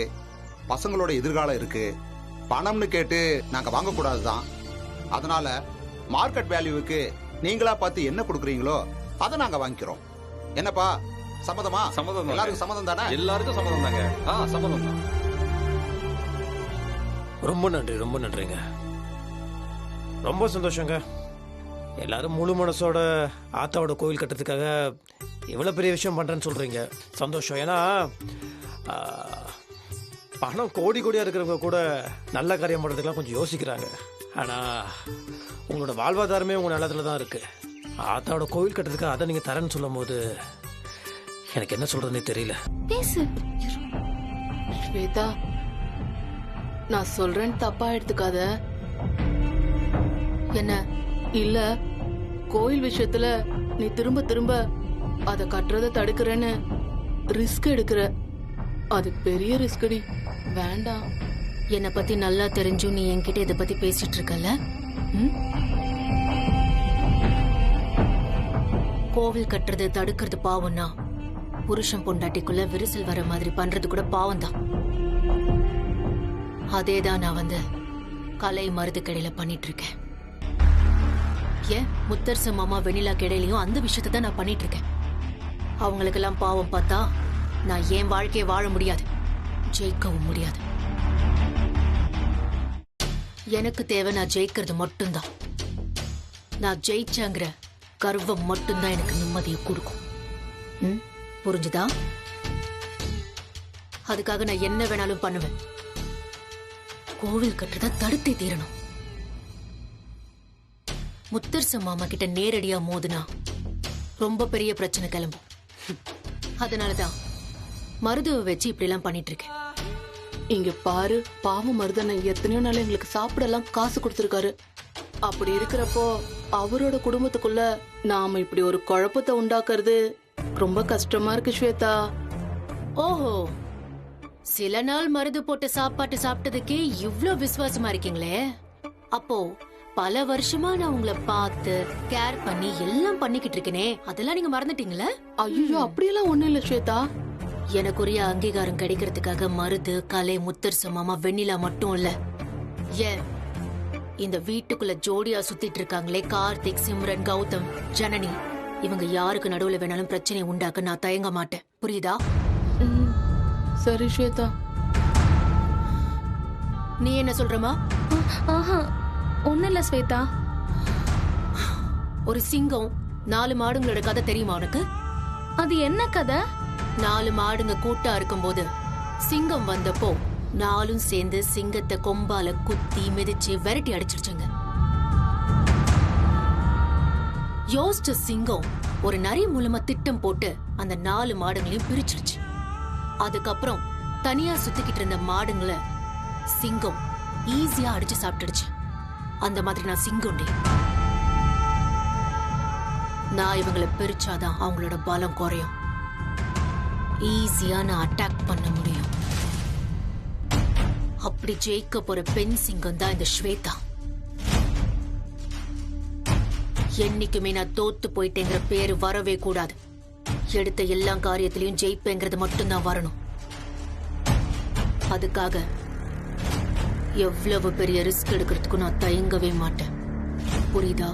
பசங்களோட எதிர்காலம் இருக்கு. பணம்னு கேட்டு நாங்க வாங்கக்கூடாதுதான். அதனால மார்க்கெட் வேல்யூவுக்கு நீங்களா பார்த்து என்ன கொடுக்குறீங்களோ அதை நாங்க வாங்கிக்கிறோம். என்னப்பா, சம்மதமா? சம்மதம். எல்லாருக்கும் சம்மதம் தானே? எல்லாருக்கும் சம்மதம் தாங்க. சம்மதம் தான். ரொம்ப நன்றி, ரொம்ப நன்றிங்க. ரொம்ப சந்தோஷங்க. எல்லாரும் முழு மனசோட ஆத்தாவோட கோவில் கட்டுறதுக்காக எவ்வளோ பெரிய விஷயம் பண்ணுறேன்னு சொல்கிறீங்க. சந்தோஷம். ஏன்னா பணம் கோடி கோடியாக இருக்கிறவங்க கூட நல்ல காரியம் பண்ணுறதுக்கெலாம் கொஞ்சம் யோசிக்கிறாங்க. ஆனால் உங்களோட வாழ்வாதாரமே உங்கள் நிலத்தில் தான் இருக்குது. ஆத்தாவோட கோவில் கட்டுறதுக்காக அதை நீங்கள் தரேன்னு சொல்லும் போது எனக்கு என்ன சொல்கிறதுனே தெரியல. பேசு ஸ்வேதா, நான் சொல்றேன்னு தப்பா எடுத்துக்காத. என்ன இல்ல, கோயில் விஷயத்துல நீ திரும்ப திரும்ப அத கட்டுறத தடுக்கிறேன்னு ரிஸ்க் எடுக்கிற. அது பெரிய ரிஸ்கடி, வேண்டாம். என்னை பத்தி நல்லா தெரிஞ்சும் நீ என்கிட்ட இதை பத்தி பேசிட்டு இருக்கல. கோவில் கட்டுறது தடுக்கிறது பாவம்னா புருஷன் பொண்டாட்டிக்குள்ள விரிசல் வர மாதிரி பண்றது கூட பாவம் தான். அதேதான் நான் வந்து கலை மருது கடையில பண்ணிட்டு இருக்கேன். ஏன் முத்தரசு மாமா வெண்ணிலா கடையிலையும் அந்த விஷயத்தை தான் நான் பண்ணிட்டு இருக்கேன். அவங்களுக்கெல்லாம் பாவம் பார்த்தா நான் என் வாழ்க்கையை வாழ முடியாது, ஜெயிக்கவும் முடியாது. எனக்கு தேவை நான் ஜெயிக்கிறது மட்டும்தான். நான் ஜெயிச்சாங்கிற கர்வம் மட்டும்தான் எனக்கு நிம்மதியை கொடுக்கும். புரிஞ்சுதா? அதுக்காக நான் என்ன வேணாலும் பண்ணுவேன். கோவில் கட்டுறத தடுத்தே தீரணும். முத்தரசு மாமா கிட்ட நேரடியா மோதுனா ரொம்ப பெரிய பிரச்சனை கிளம்பும். அதனாலதான் மருதுவை வச்சு இப்படி எல்லாம் பண்ணிட்டு இருக்கேன். இங்க பாரு, பாவம் மருதனை எத்தனையோ நாள் எங்களுக்கு சாப்பிடலாம் காசு கொடுத்திருக்காரு. அப்படி இருக்கிறப்போ அவரோட குடும்பத்துக்குள்ள நாம இப்படி ஒரு குழப்பத்தை உண்டாக்குறது ரொம்ப கஷ்டமா இருக்கு ஸ்வேதா. ஓஹோ, சில நாள் மருது போட்ட சாப்பாட்டு சாப்பிட்டதுக்கே இவ்ளோ விசுவாசமா இருக்கீங்களே. அப்போ பல வருஷமா நான் உங்களை பார்த்து கேர் பண்ணி எல்லாம் பண்ணிக்கிட்டு இருக்கேனே, அதெல்லாம் நீங்க மறந்துட்டீங்களா? ஐயோ, அப்படியெல்லாம் ஒண்ணும் இல்ல ஸ்வேதா. எனக்குரிய அங்கீகாரம் கிடைக்கிறதுக்காக மருது, கலை, முத்தரசு மாமா, வெண்ணிலா மட்டும் இல்ல, ஏன் இந்த வீட்டுக்குள்ள ஜோடியா சுத்திட்டு இருக்காங்களே கார்த்திக், சிம்ரன், கௌதம், ஜனனி, இவங்க யாருக்கு நடுவுல வேணாலும் பிரச்சனை உண்டாக்க நான் தயங்க மாட்டேன். புரியுதா? சரி ஸ்வேதா. நீ என்ன சொல்றமா? ஒன்னும் இல்ல ஸ்வேதா. ஒரு சிங்கம் 4 மாடுங்களோட கதை தெரியுமா உனக்கு? அது என்ன கதை? 4 மாடுங்க கூட்டா இருக்கும்போது சிங்கம் வந்தப்போ 4ம் சேர்ந்து சிங்கத்தை கொம்பால குத்தி மிதிச்சு விரட்டி அடிச்சிருச்சுங்க. யோசிச்ச சிங்கம் ஒரு நரி மூலமா திட்டம் போட்டு அந்த 4 மாடுங்களையும் பிரிச்சிருச்சு. அதுக்கப்புறம் தனியா சுத்திக்கிட்டு இருந்த மாடுங்களை சிங்கம் ஈஸியா அடிச்சு சாப்பிட்டுடுச்சு. அந்த மாதிரி நான் சிங்கம். நான் இவங்களை பிரிச்சாதான் அவங்களோட பலம் குறையும். ஈஸியா நான் அட்டாக் பண்ண முடியும். அப்படி ஜெயிக்க போற பெண் சிங்கம் தான் இந்த ஸ்வேதா. என்னைக்குமே நான் தோத்து போயிட்டேங்கிற பேரு வரவே கூடாது. எடுத்த எல்லா காரியத்திலையும் ஜெயிப்பேங்கிறது மட்டும்தான் வரணும். அதுக்காக எவ்வளவு பெரிய ரிஸ்க் எடுக்கிறதுக்கும் நான் தயங்கவே மாட்டேன். புரியுதா?